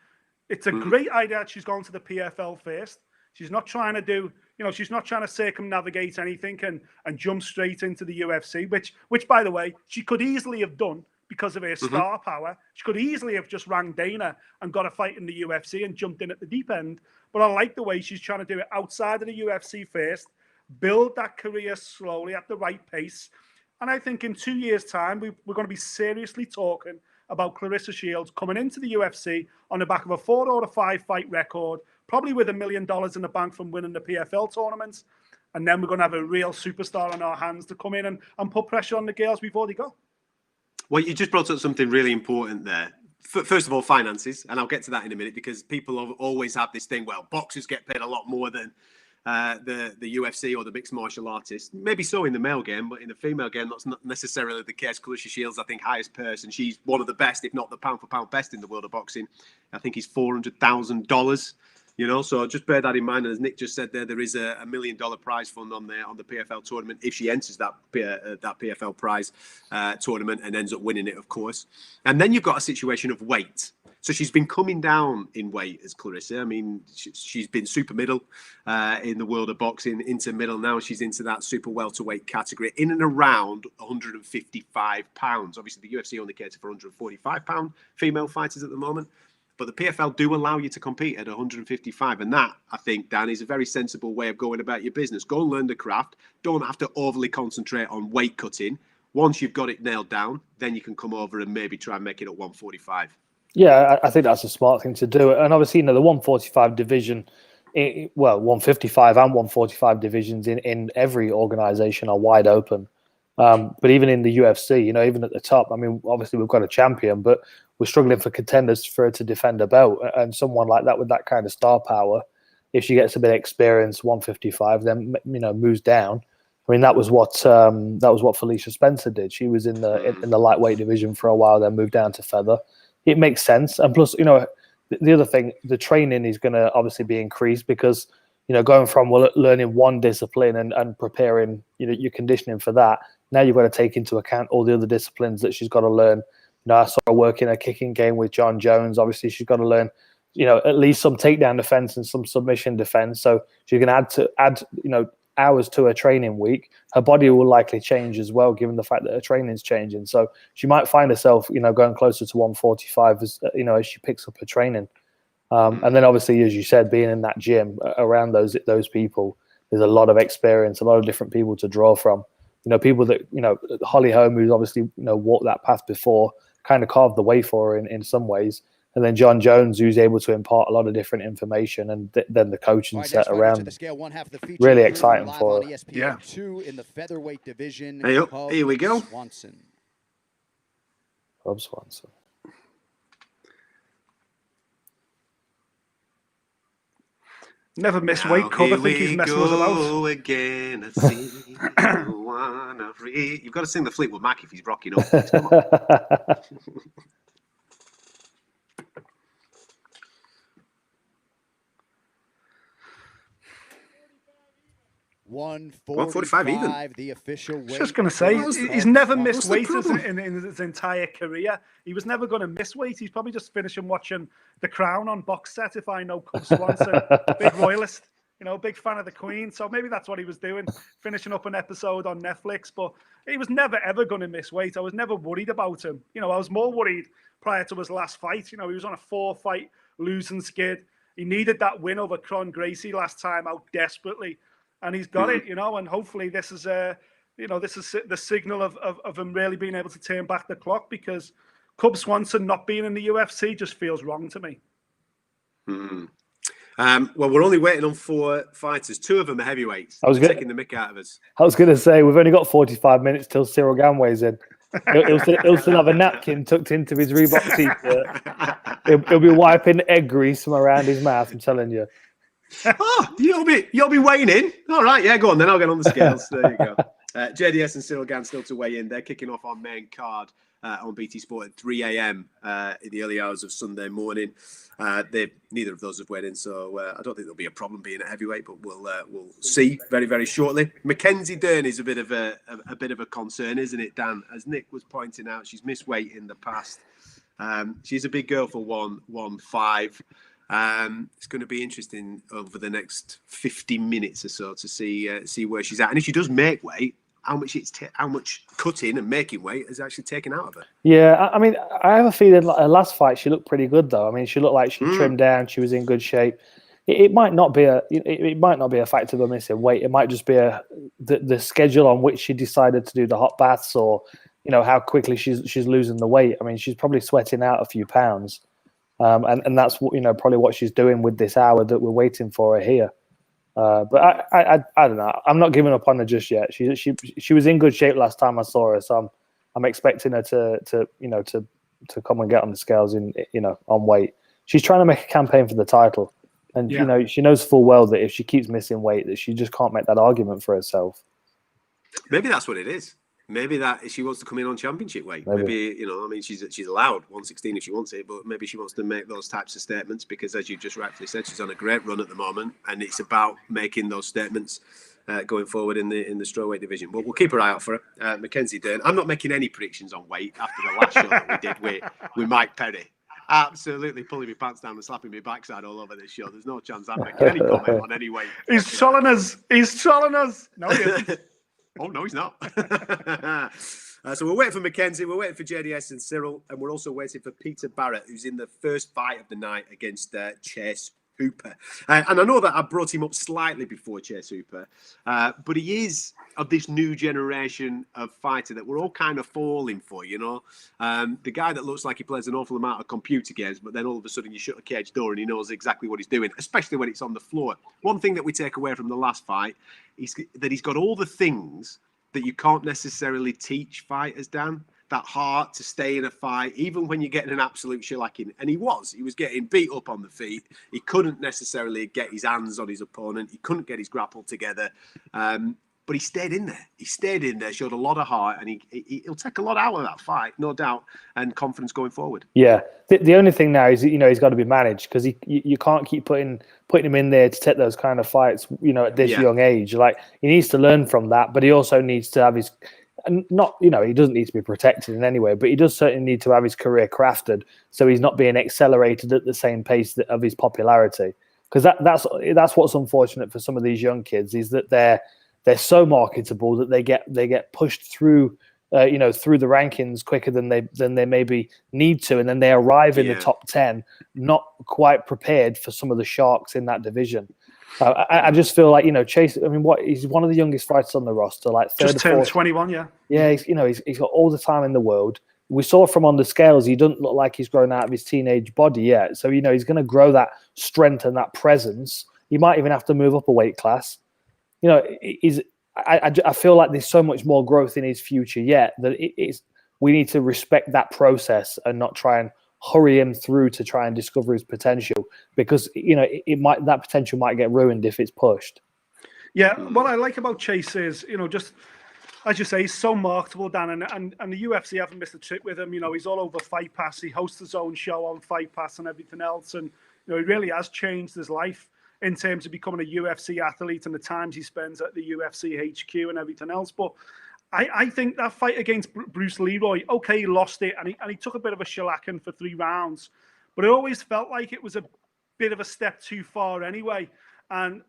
It's a great idea that she's going to the PFL first. She's not trying to she's not trying to circumnavigate anything and jump straight into the UFC, which by the way, she could easily have done because of her star power. She could easily have just rang Dana and got a fight in the UFC and jumped in at the deep end. But I like the way she's trying to do it outside of the UFC first, build that career slowly at the right pace. And I think in 2 years' time, we're going to be seriously talking about Clarissa Shields coming into the UFC on the back of a 4 out of 5 fight record, probably with $1 million in the bank from winning the PFL tournaments. And then we're going to have a real superstar on our hands to come in and put pressure on the girls we've already got. Well, you just brought up something really important there. First of all, finances, and I'll get to that in a minute because people always have this thing, well, boxers get paid a lot more than the UFC or the mixed martial artists. Maybe so in the male game, but in the female game, that's not necessarily the case. Clarissa Shields, I think, highest purse, and she's one of the best, if not the pound-for-pound best in the world of boxing. I think he's $400,000. So just bear that in mind. And as Nick just said there is a $1 million prize fund on there on the PFL tournament if she enters that PFL prize tournament and ends up winning it, of course. And then you've got a situation of weight. So she's been coming down in weight as Clarissa. I mean, she's been super middle in the world of boxing, into middle. Now she's into that super welterweight category, in and around 155 pounds. Obviously, the UFC only caters for 145 pound female fighters at the moment. But the PFL do allow you to compete at 155. And that, I think, Dan, is a very sensible way of going about your business. Go and learn the craft. Don't have to overly concentrate on weight cutting. Once you've got it nailed down, then you can come over and maybe try and make it at 145. Yeah, I think that's a smart thing to do. And obviously, the 145 division, 155 and 145 divisions in every organisation are wide open. But even in the UFC, you know, even at the top, I mean, obviously we've got a champion, but we're struggling for contenders for her to defend a belt. And someone like that with that kind of star power, if she gets a bit of experience, 155, then, you know, moves down. I mean, that was what Felicia Spencer did. She was in the lightweight division for a while, then moved down to feather. It makes sense. And plus, you know, the other thing, the training is going to obviously be increased because, you know, going from learning one discipline and preparing, you know, your conditioning for that. Now you've got to take into account all the other disciplines that she's got to learn. You know, I saw her work in a kicking game with John Jones. Obviously, she's got to learn, you know, at least some takedown defense and some submission defense. So she's going to add, you know, hours to her training week. Her body will likely change as well, given the fact that her training's changing. So she might find herself, you know, going closer to 145 as, you know, as she picks up her training. And then obviously, as you said, being in that gym around those people, there's a lot of experience, a lot of different people to draw from. You know, people that, you know, Holly Holm, who's obviously, you know, walked that path before, kind of carved the way for her in some ways. And then John Jones, who's able to impart a lot of different information, and then the coaching set around. Really exciting for her. Yeah. In the featherweight division. Hey, here we go. Cub Swanson. Never miss weight, Cub. I think he's messing us about. Again, you've got to sing the Fleetwood Mac if he's rocking up. Come on. 145 even. The official weight. I was just going to say, he's never missed weight in his entire career. He was never going to miss weight. He's probably just finishing watching The Crown on box set, if I know Cub Swanson. Big royalist, you know, big fan of the Queen. So maybe that's what he was doing, finishing up an episode on Netflix. But he was never, ever going to miss weight. I was never worried about him. You know, I was more worried prior to his last fight. You know, he was on a 4-fight losing skid. He needed that win over Cron Gracie last time out desperately. And he's got it, you know, and hopefully this is the signal of him really being able to turn back the clock, because Cub Swanson not being in the UFC just feels wrong to me. Well, we're only waiting on 4 fighters. 2 of them are heavyweights. Taking the mick out of us. I was going to say, we've only got 45 minutes till Cyril Ganway's in. He'll still have a napkin tucked into his Reebok t-shirt. He'll be wiping egg grease from around his mouth, I'm telling you. Oh, you'll be weighing in. All right, yeah, go on then. I'll get on the scales. There you go. JDS and Cyril Gann still to weigh in. They're kicking off our main card on BT Sport at 3 a.m. In the early hours of Sunday morning. Neither of those have weighed in, so I don't think there'll be a problem being at heavyweight, but we'll see very, very shortly. Mackenzie Dern is a bit of a concern, isn't it, Dan? As Nick was pointing out, she's missed weight in the past. She's a big girl for 115. It's going to be interesting over the next 50 minutes or so to see where she's at, and if she does make weight, how much cutting and making weight is actually taken out of her. Yeah, I mean, I have a feeling like her last fight she looked pretty good though. I mean, she looked like she trimmed down, she was in good shape. It might not be a factor of her missing weight. It might just be the schedule on which she decided to do the hot baths, or you know how quickly she's losing the weight. I mean, she's probably sweating out a few pounds. And that's probably what she's doing with this hour that we're waiting for her here. But I don't know. I'm not giving up on her just yet. She was in good shape last time I saw her, so I'm expecting her to come and get on the scales on weight. She's trying to make a campaign for the title, and she knows full well that if she keeps missing weight, that she just can't make that argument for herself. Maybe that's what it is. Maybe that she wants to come in on championship weight. Maybe she's allowed 116 if she wants it, but maybe she wants to make those types of statements because, as you just rightfully said, she's on a great run at the moment, and it's about making those statements going forward in the strawweight division. But we'll keep our eye out for her. Mackenzie Dern. I'm not making any predictions on weight after the last show that we did with Mike Perry. Absolutely pulling my pants down and slapping my backside all over this show. There's no chance I'm making any comment on any weight. He's trolling us. No, he isn't. Oh, no, he's not. So we're waiting for Mackenzie, we're waiting for JDS and Cyril, and we're also waiting for Peter Barrett, who's in the first fight of the night against Chase Hooper. And I know that I brought him up slightly before Chase Hooper, but he is of this new generation of fighter that we're all kind of falling for, you know. The guy that looks like he plays an awful amount of computer games, but then all of a sudden you shut a cage door and he knows exactly what he's doing, especially when it's on the floor. One thing that we take away from the last fight is that he's got all the things that you can't necessarily teach fighters, Dan. That heart to stay in a fight, even when you're getting an absolute shellacking. And he was getting beat up on the feet. He couldn't necessarily get his hands on his opponent. He couldn't get his grapple together. But he stayed in there. He stayed in there, showed a lot of heart, and he'll take a lot out of that fight, no doubt, and confidence going forward. Yeah. The only thing now is, he's got to be managed, because you can't keep putting him in there to take those kind of fights, at this young age. Like, he needs to learn from that, but he also needs to have his... And not, he doesn't need to be protected in any way, but he does certainly need to have his career crafted so he's not being accelerated at the same pace of his popularity. Because that's what's unfortunate for some of these young kids, is that they're so marketable that they get pushed through, through the rankings quicker than they maybe need to, and then they arrive in the top 10, not quite prepared for some of the sharks in that division. I just feel like, Chase, he's one of the youngest fighters on the roster, like just turned 21, yeah. Yeah, he's got all the time in the world. We saw from on the scales, he doesn't look like he's grown out of his teenage body yet. So, he's going to grow that strength and that presence. He might even have to move up a weight class. I feel like there's so much more growth in his future yet that we need to respect that process and not try and hurry him through to try and discover his potential, because that potential might get ruined if it's pushed. Yeah, what I like about Chase is, just as you say, he's so marketable, Dan, and the UFC haven't missed a trick with him. He's all over Fight Pass. He hosts his own show on Fight Pass and everything else, and he really has changed his life in terms of becoming a UFC athlete and the times he spends at the UFC HQ and everything else. But I think that fight against Bruce Leroy, okay, he lost it, and he took a bit of a shellacking for 3 rounds, but it always felt like it was a bit of a step too far anyway. And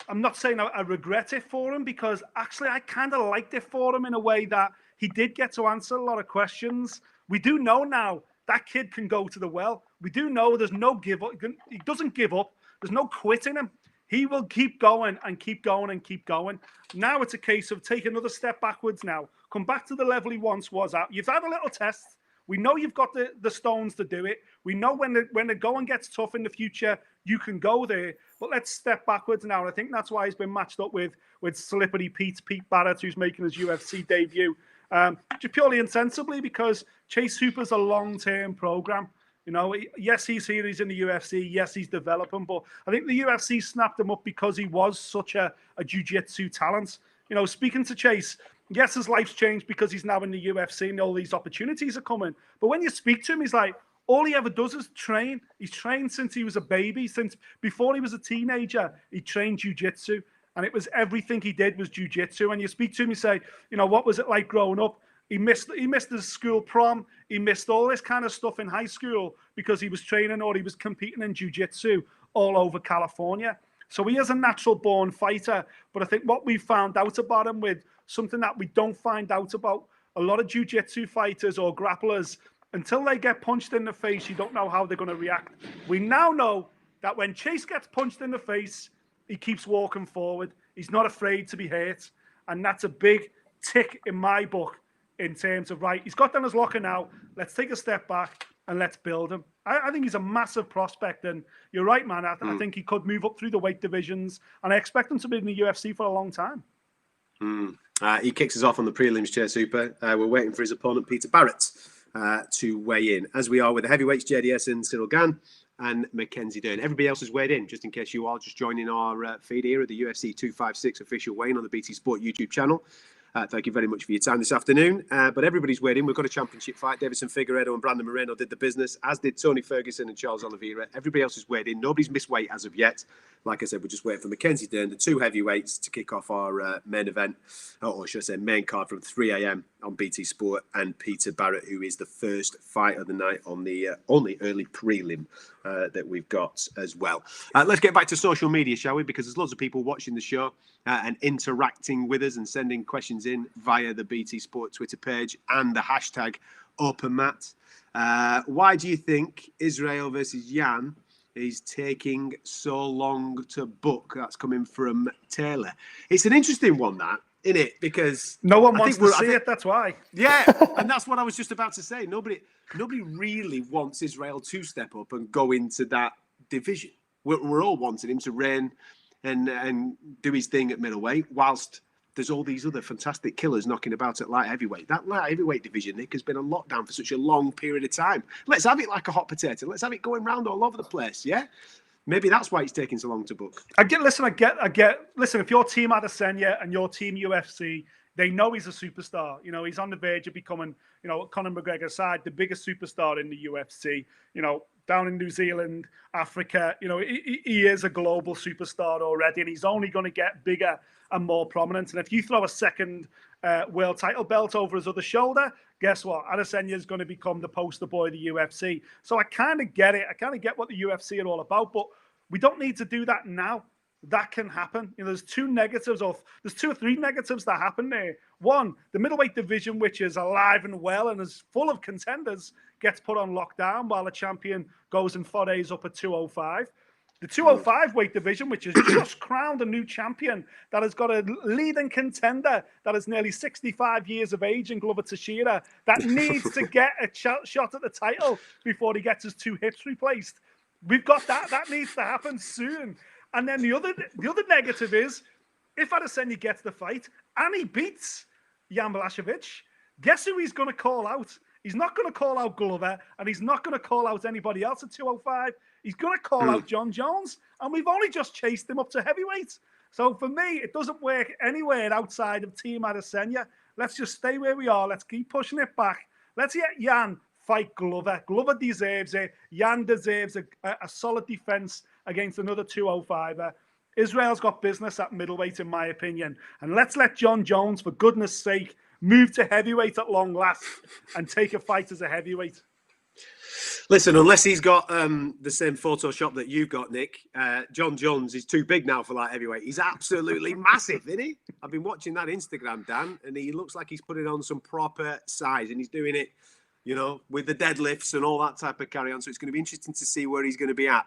I'm not saying I regret it for him, because actually I kind of liked it for him in a way that he did get to answer a lot of questions. We do know now that kid can go to the well. We do know there's no give up. He doesn't give up. There's no quitting him. He will keep going and keep going and keep going. Now it's a case of take another step backwards now. Come back to the level he once was at. You've had a little test. We know you've got the stones to do it. We know when the going gets tough in the future, you can go there. But let's step backwards now. And I think that's why he's been matched up with Slippery Pete Barrett, who's making his UFC debut. Just purely insensibly, because Chase Hooper's a long-term program. Yes, he's here, he's in the UFC. Yes, he's developing, but I think the UFC snapped him up because he was such a jiu-jitsu talent. Speaking to Chase, yes, his life's changed because he's now in the UFC and all these opportunities are coming. But when you speak to him, he's like, all he ever does is train. He's trained since he was a baby, since before he was a teenager, he trained jiu-jitsu. And it was everything he did was jiu-jitsu. And you speak to him, you say, what was it like growing up? He missed his school prom. He missed all this kind of stuff in high school because he was training or he was competing in jiu-jitsu all over California. So he is a natural born fighter. But I think what we found out about him, with something that we don't find out about a lot of jiu-jitsu fighters or grapplers, until they get punched in the face, you don't know how they're going to react. We now know that when Chase gets punched in the face, he keeps walking forward. He's not afraid to be hurt. And that's a big tick in my book, in terms of, right, he's got down his locker now, let's take a step back and let's build him. I think he's a massive prospect, and you're right, man. I think he could move up through the weight divisions, and I expect him to be in the UFC for a long time. He kicks us off on the prelims, Chase Hooper. We're waiting for his opponent, Peter Barrett, to weigh in, as we are with the heavyweights, JDS and Cyril Gann and Mackenzie Dern. Everybody else has weighed in, just in case you are just joining our feed here at the UFC 256 official weigh-in on the BT Sport YouTube channel. Thank you very much for your time this afternoon. But everybody's weighed in. We've got a championship fight. Deiveson Figueiredo and Brandon Moreno did the business, as did Tony Ferguson and Charles Oliveira. Everybody else is weighed in. Nobody's missed weight as of yet. Like I said, we're just waiting for Mackenzie Dern, the 2 heavyweights, to kick off our main event, or should I say main card, from 3 a.m. on BT Sport, and Peter Barrett, who is the first fight of the night on the only early prelim that we've got as well. Let's get back to social media, shall we? Because there's lots of people watching the show and interacting with us and sending questions in via the BT Sport Twitter page and the hashtag OpenMat. Why do you think Israel versus Jan is taking so long to book? That's coming from Taylor. It's an interesting one, that, isn't it? Because no one wants to see it, that's why. Yeah, and that's what I was just about to say. Nobody really wants Israel to step up and go into that division. We're all wanting him to reign and do his thing at middleweight, whilst there's all these other fantastic killers knocking about at light heavyweight. That light heavyweight division, Nick, has been on lockdown for such a long period of time. Let's have it like a hot potato. Let's have it going round all over the place, yeah? Maybe that's why it's taking so long to book. Listen, if your team Adesanya and your team UFC, they know he's a superstar. You know, he's on the verge of becoming, you know, Conor McGregor's side, the biggest superstar in the UFC. You know, down in New Zealand, Africa, you know, he is a global superstar already, and he's only going to get bigger and more prominent. And if you throw a second world title belt over his other shoulder, guess what? Adesanya is going to become the poster boy of the UFC. So I kind of get it. I kind of get what the UFC are all about, but we don't need to do that now. That can happen. You know, there's two or three negatives that happen there. One, the middleweight division, which is alive and well and is full of contenders, gets put on lockdown while the champion goes and forays up at 205. The 205 weight division, which has just crowned a new champion that has got a leading contender that is nearly 65 years of age in Glover Teixeira, that needs to get a shot at the title before he gets his 2 hips replaced. We've got that. That needs to happen soon. And then the other negative is, if Adesanya gets the fight and he beats Jan Blachowicz, guess who he's going to call out? He's not going to call out Glover, and he's not going to call out anybody else at 205. He's going to call out John Jones, and we've only just chased him up to heavyweight. So for me, it doesn't work anywhere outside of Team Adesanya. Let's just stay where we are. Let's keep pushing it back. Let's get Jan fight Glover. Glover deserves it. Jan deserves a solid defense against another 205er. Israel's got business at middleweight, in my opinion. And let's let John Jones, for goodness sake, move to heavyweight at long last and take a fight as a heavyweight. Listen, unless he's got the same Photoshop that you've got, Nick, John Jones is too big now for light heavyweight. He's absolutely massive, isn't he? I've been watching that Instagram, Dan, and he looks like he's putting on some proper size, and he's doing it, you know, with the deadlifts and all that type of carry on. So it's going to be interesting to see where he's going to be at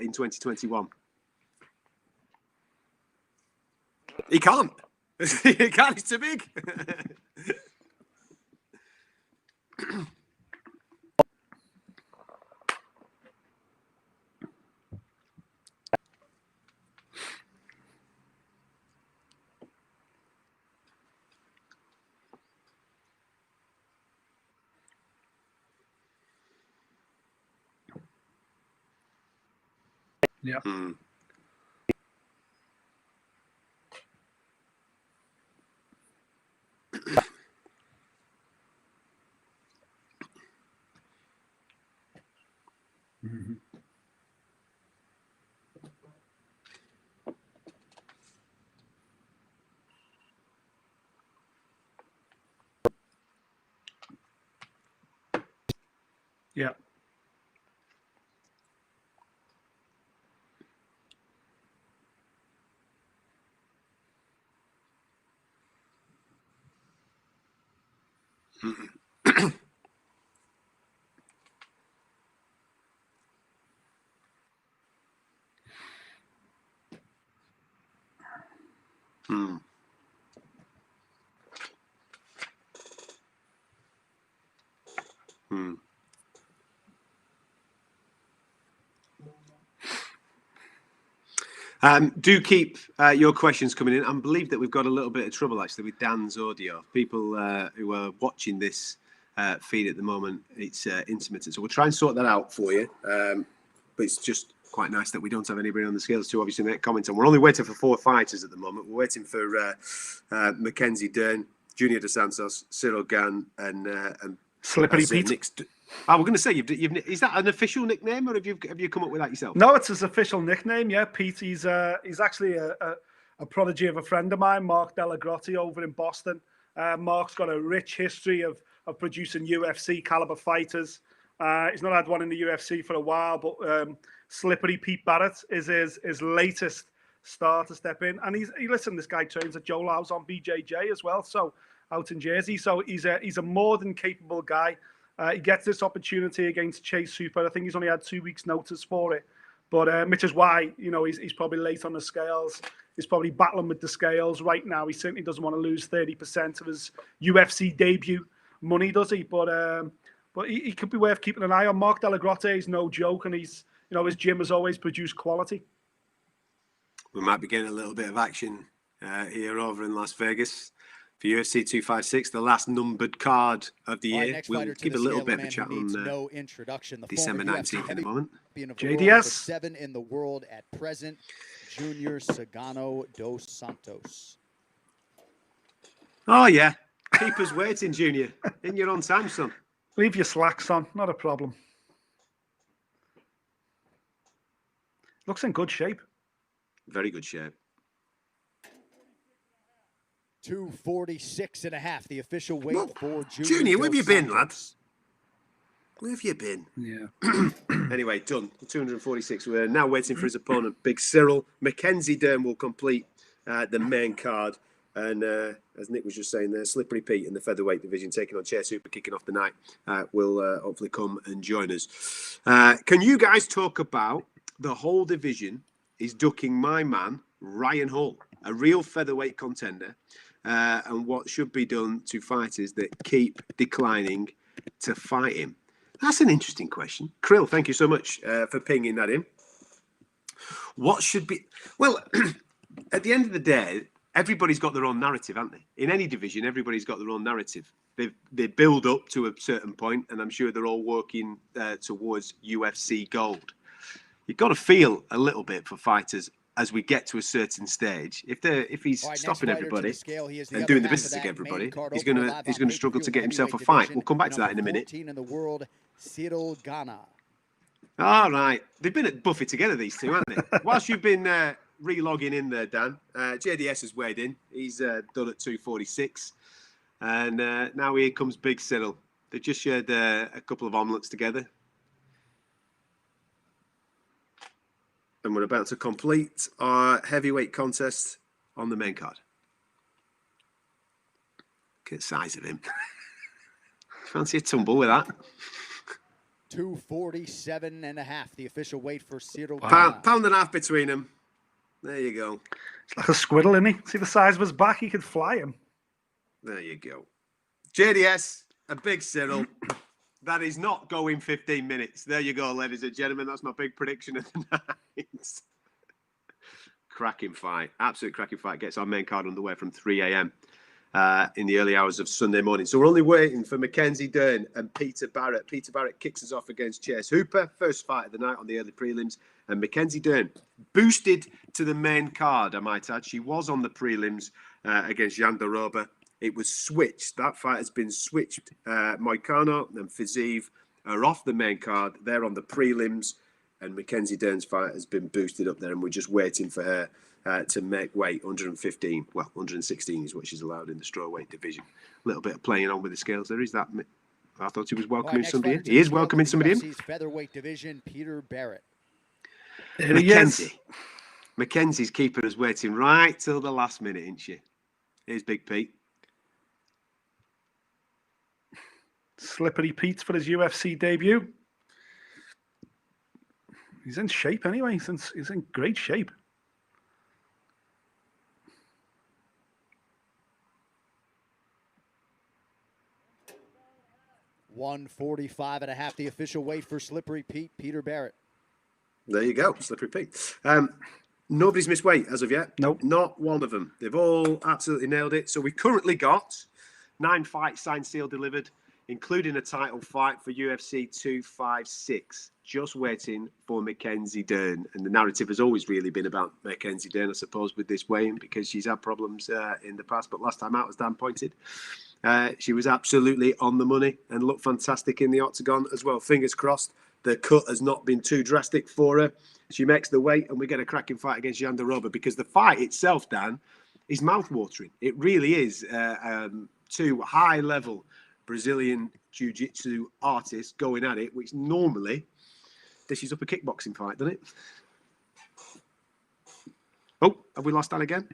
in 2021. He can't. He can't. He's too big. Yeah. Yeah. Do keep your questions coming in. I believe that we've got a little bit of trouble actually with Dan's audio. People who are watching this feed at the moment, it's intermittent. So we'll try and sort that out for you. But it's just quite nice that we don't have anybody on the scales to obviously make comments on. We're only waiting for 4 fighters at the moment. We're waiting for Mackenzie Dern, Junior Dos Santos, Cyril Gann, and Slippery Pete. We're going to say, is that an official nickname, or have you come up with that yourself? No, it's his official nickname. Yeah, Pete. He's actually a prodigy of a friend of mine, Mark Delagrotti, over in Boston. Mark's got a rich history of producing UFC caliber fighters. He's not had one in the UFC for a while, but Slippery Pete Barrett is his latest star to step in. And listen, this guy trains at Joe Lau's on BJJ as well, so out in Jersey. So he's a more than capable guy. He gets this opportunity against Chase Hooper. I think he's only had 2 weeks' notice for it, but which is why, you know, he's probably late on the scales. He's probably battling with the scales right now. He certainly doesn't want to lose 30% of his UFC debut money, does he? But he could be worth keeping an eye on. Mark Delagrotte is no joke, and his gym has always produced quality. We might be getting a little bit of action here over in Las Vegas for UFC 256, the last numbered card of the year. We'll give a little bit of a chat on no introduction. The December 19th in a moment. JDS. 7 in the world at present, Junior Sagano dos Santos. Oh, yeah. Keep us waiting, Junior. In your own time, son. Leave your slacks on, not a problem. Looks in good shape. Very good shape. 246.5, the official weight for Junior, where have you been, lads? Where have you been? Yeah. Anyway, done. 246. We're now waiting for his opponent, Big Cyril. Mackenzie Dern will complete the main card. And as Nick was just saying there, Slippery Pete in the featherweight division taking on Chase Hooper, kicking off the night, will hopefully come and join us. Can you guys talk about the whole division is ducking my man, Ryan Hall, a real featherweight contender, and what should be done to fighters that keep declining to fight him? That's an interesting question. Krill, thank you so much for pinging that in. What should be... Well, at the end of the day, everybody's got their own narrative, haven't they? In any division, everybody's got their own narrative. They build up to a certain point, and I'm sure they're all working towards UFC gold. You've got to feel a little bit for fighters as we get to a certain stage. If he's stopping everybody and doing the business against everybody, he's going to struggle to get himself a fight. We'll come back to that in a minute. In the world, Cyril Gana. All right, they've been at Buffy together, these two, haven't they? Whilst you've been re-logging in there, Dan, JDS has weighed in. He's done at 246, and now here comes Big Cyril. They just shared a couple of omelettes together. And we're about to complete our heavyweight contest on the main card. Look at the size of him. Fancy a tumble with that. 247.5, the official weight for Cyril. Pound and a half between them. There you go. It's like a squirrel, isn't he? See the size of his back? He could fly him. There you go. JDS, a Big Cyril. That is not going 15 minutes. There you go, ladies and gentlemen. That's my big prediction of the night. Cracking fight. Absolute cracking fight. Gets our main card underway from 3 a.m. In the early hours of Sunday morning. So we're only waiting for Mackenzie Dern and Peter Barrett. Peter Barrett kicks us off against Chase Hooper. First fight of the night on the early prelims. And Mackenzie Dern boosted to the main card, I might add. She was on the prelims against Jandiroba. It was switched. That fight has been switched. Moicano and Fiziev are off the main card. They're on the prelims. And Mackenzie Dern's fight has been boosted up there. And we're just waiting for her to make weight. 115. Well, 116 is what she's allowed in the strawweight division. A little bit of playing on with the scales there. Is that... I thought he was welcoming somebody in. He is welcoming somebody in. Featherweight division, Peter Barrett. Mackenzie's keeping us waiting right till the last minute, isn't she? Here's Big Pete. Slippery Pete for his UFC debut. He's in shape anyway. He's in great shape. $145.5, the official weight for Slippery Pete, Peter Barrett. There you go, Slippery Pete. Nobody's missed weight as of yet. Nope. Not one of them. They've all absolutely nailed it. So we've currently got 9 fights signed, sealed, delivered, including a title fight for UFC 256. Just waiting for Mackenzie Dern. And the narrative has always really been about Mackenzie Dern, I suppose, with this weighing, because she's had problems in the past. But last time out, as Dan pointed, she was absolutely on the money and looked fantastic in the octagon as well. Fingers crossed. The cut has not been too drastic for her. She makes the weight and we get a cracking fight against Jandiroba, because the fight itself, Dan, is mouth-watering. It really is. 2 high-level Brazilian jiu-jitsu artists going at it, which normally dishes up a kickboxing fight, doesn't it? Oh, have we lost Dan again?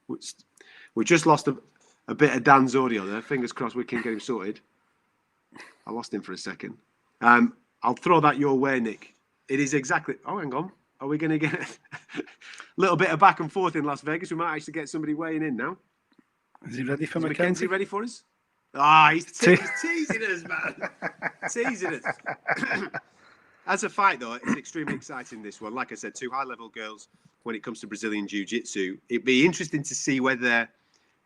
We just lost a bit of Dan's audio there. Fingers crossed we can get him sorted. I lost him for a second. I'll throw that your way, Nick. It is exactly... Oh, hang on. Are we going to get a little bit of back and forth in Las Vegas? We might actually get somebody weighing in now. Is he ready for Mackenzie? Ready for us? He's teasing us, man. Teasing us. As a fight, though, it's extremely exciting, this one. Like I said, 2 high-level girls when it comes to Brazilian Jiu-Jitsu. It'd be interesting to see whether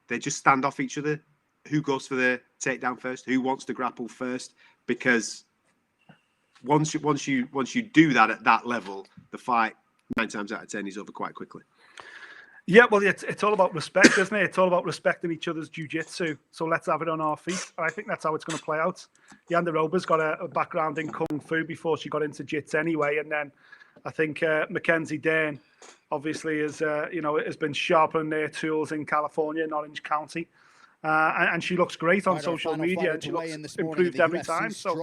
they just stand off each other, who goes for the takedown first, who wants to grapple first, because once you do that at that level, the fight 9 times out of 10 is over quite quickly. Yeah, well, it's all about respect, isn't it? It's all about respecting each other's jiu-jitsu. So let's have it on our feet. And I think that's how it's going to play out. Yanda Roba's got a background in Kung Fu before she got into Jits anyway. And then I think Mackenzie Dern, obviously, has been sharpening their tools in California, in Orange County. And she looks great on social media, and she looks improved every time. So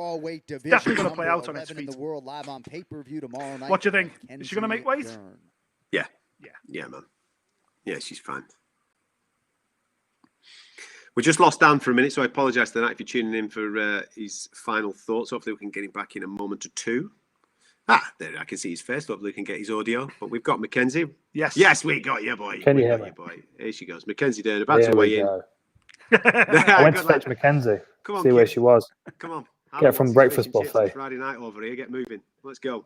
definitely going to play out on its feet. What do you think? Is she going to make weight? Yeah, man. Yeah, she's fine. We just lost Dan for a minute, so I apologise to that if you're tuning in for his final thoughts. Hopefully we can get him back in a moment or two. There, I can see his face. Hopefully we can get his audio. But we've got Mackenzie. Yes, we got you, boy. Can you hear me? Boy. Here she goes. Mackenzie Dern, about to weigh in. I went to fetch Mackenzie. Come on, see where she was. Come on. Get from breakfast buffet. Friday night over here. Get moving. Let's go.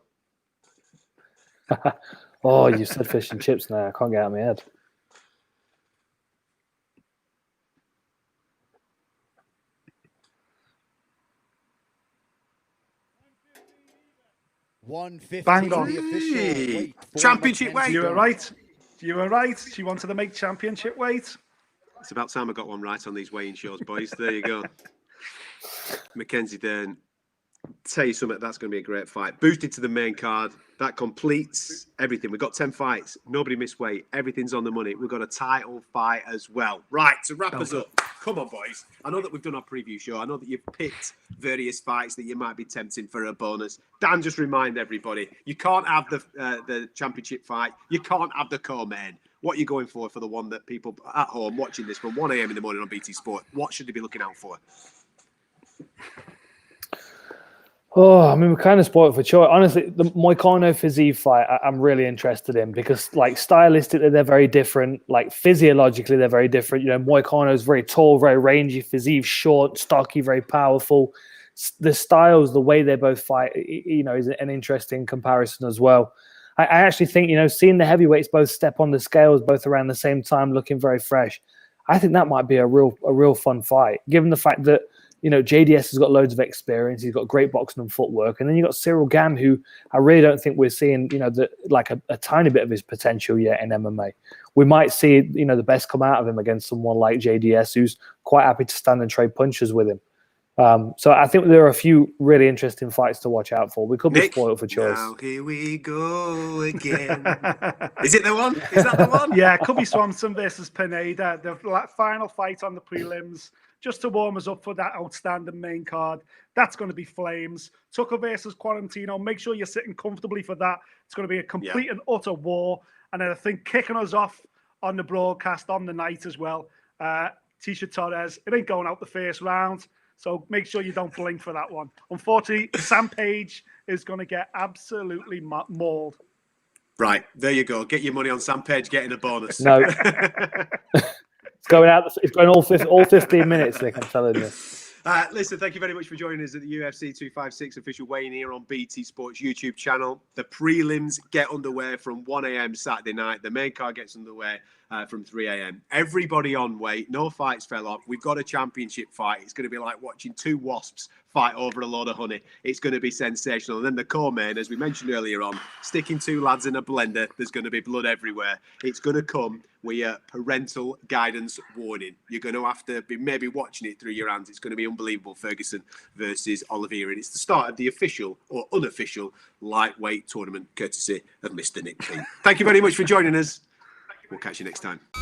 Oh, you said fish and chips now. I can't get out of my head. Bang on. Championship weight. You were right. She wanted to make championship weight. It's about time I got one right on these weighing shows, boys. There you go. Mackenzie Dern. Tell you something, that's going to be a great fight. Boosted to the main card. That completes everything. We've got 10 fights. Nobody missed weight. Everything's on the money. We've got a title fight as well. Right, to wrap us up. Come on, boys. I know that we've done our preview show. I know that you've picked various fights that you might be tempting for a bonus. Dan, just remind everybody, you can't have the championship fight. You can't have the co-main. What are you going for the one that people at home watching this from 1 a.m. in the morning on BT Sport? What should they be looking out for? Oh, I mean, we're kind of spoiled for choice. Honestly, the Moicano Fiziev fight, I'm really interested in because, like, stylistically, they're very different. Like, physiologically, they're very different. You know, Moicano's very tall, very rangy. Fiziev's short, stocky, very powerful. The styles, the way they both fight, you know, is an interesting comparison as well. I actually think, you know, seeing the heavyweights both step on the scales, both around the same time, looking very fresh, I think that might be a real fun fight, given the fact that, you know, JDS has got loads of experience. He's got great boxing and footwork. And then you've got Cyril Gane, who I really don't think we're seeing, you know, a tiny bit of his potential yet in MMA. We might see, you know, the best come out of him against someone like JDS, who's quite happy to stand and trade punches with him. So I think there are a few really interesting fights to watch out for. We could be spoiled for choice. Now here we go again. Is it the one? Is that the one? Yeah, it could be Swanson versus Pineda. The final fight on the prelims, just to warm us up for that outstanding main card. That's going to be flames. Tucker versus Quarantino. Make sure you're sitting comfortably for that. It's going to be a complete and utter war. And then I think kicking us off on the broadcast on the night as well, Tisha Torres. It ain't going out the first round. So make sure you don't blink for that one. Unfortunately, Sam Page is going to get absolutely mauled. Right, there you go. Get your money on Sam Page getting a bonus. No. It's going out. It's going all 15 minutes, Nick, I'm telling you. Listen, thank you very much for joining us at the UFC 256 official weigh-in here on BT Sports YouTube channel. The prelims get underway from 1 a.m. Saturday night. The main card gets underway from 3 a.m. Everybody on weight. No fights fell off. We've got a championship fight. It's going to be like watching two wasps fight over a load of honey. It's going to be sensational. And then the co-main, as we mentioned earlier on, sticking two lads in a blender, there's going to be blood everywhere. It's going to come with a parental guidance warning. You're going to have to be maybe watching it through your hands. It's going to be unbelievable. Ferguson versus Oliveira. And it's the start of the official or unofficial lightweight tournament, courtesy of Mr. Nick Peet. Thank you very much for joining us. We'll catch you next time. The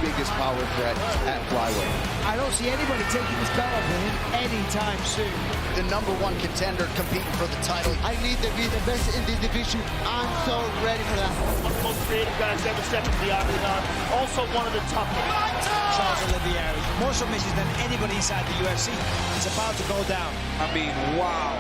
biggest power threat at flyweight. I don't see anybody taking this belt off of him anytime soon. The #1 contender competing for the title. I need to be the best in this division. I'm so ready for that. One of the most creative guys ever stepped into the octagon. Also one of the toughest. Charles Oliveira. More submissions than anybody inside the UFC. It's about to go down. I mean, wow.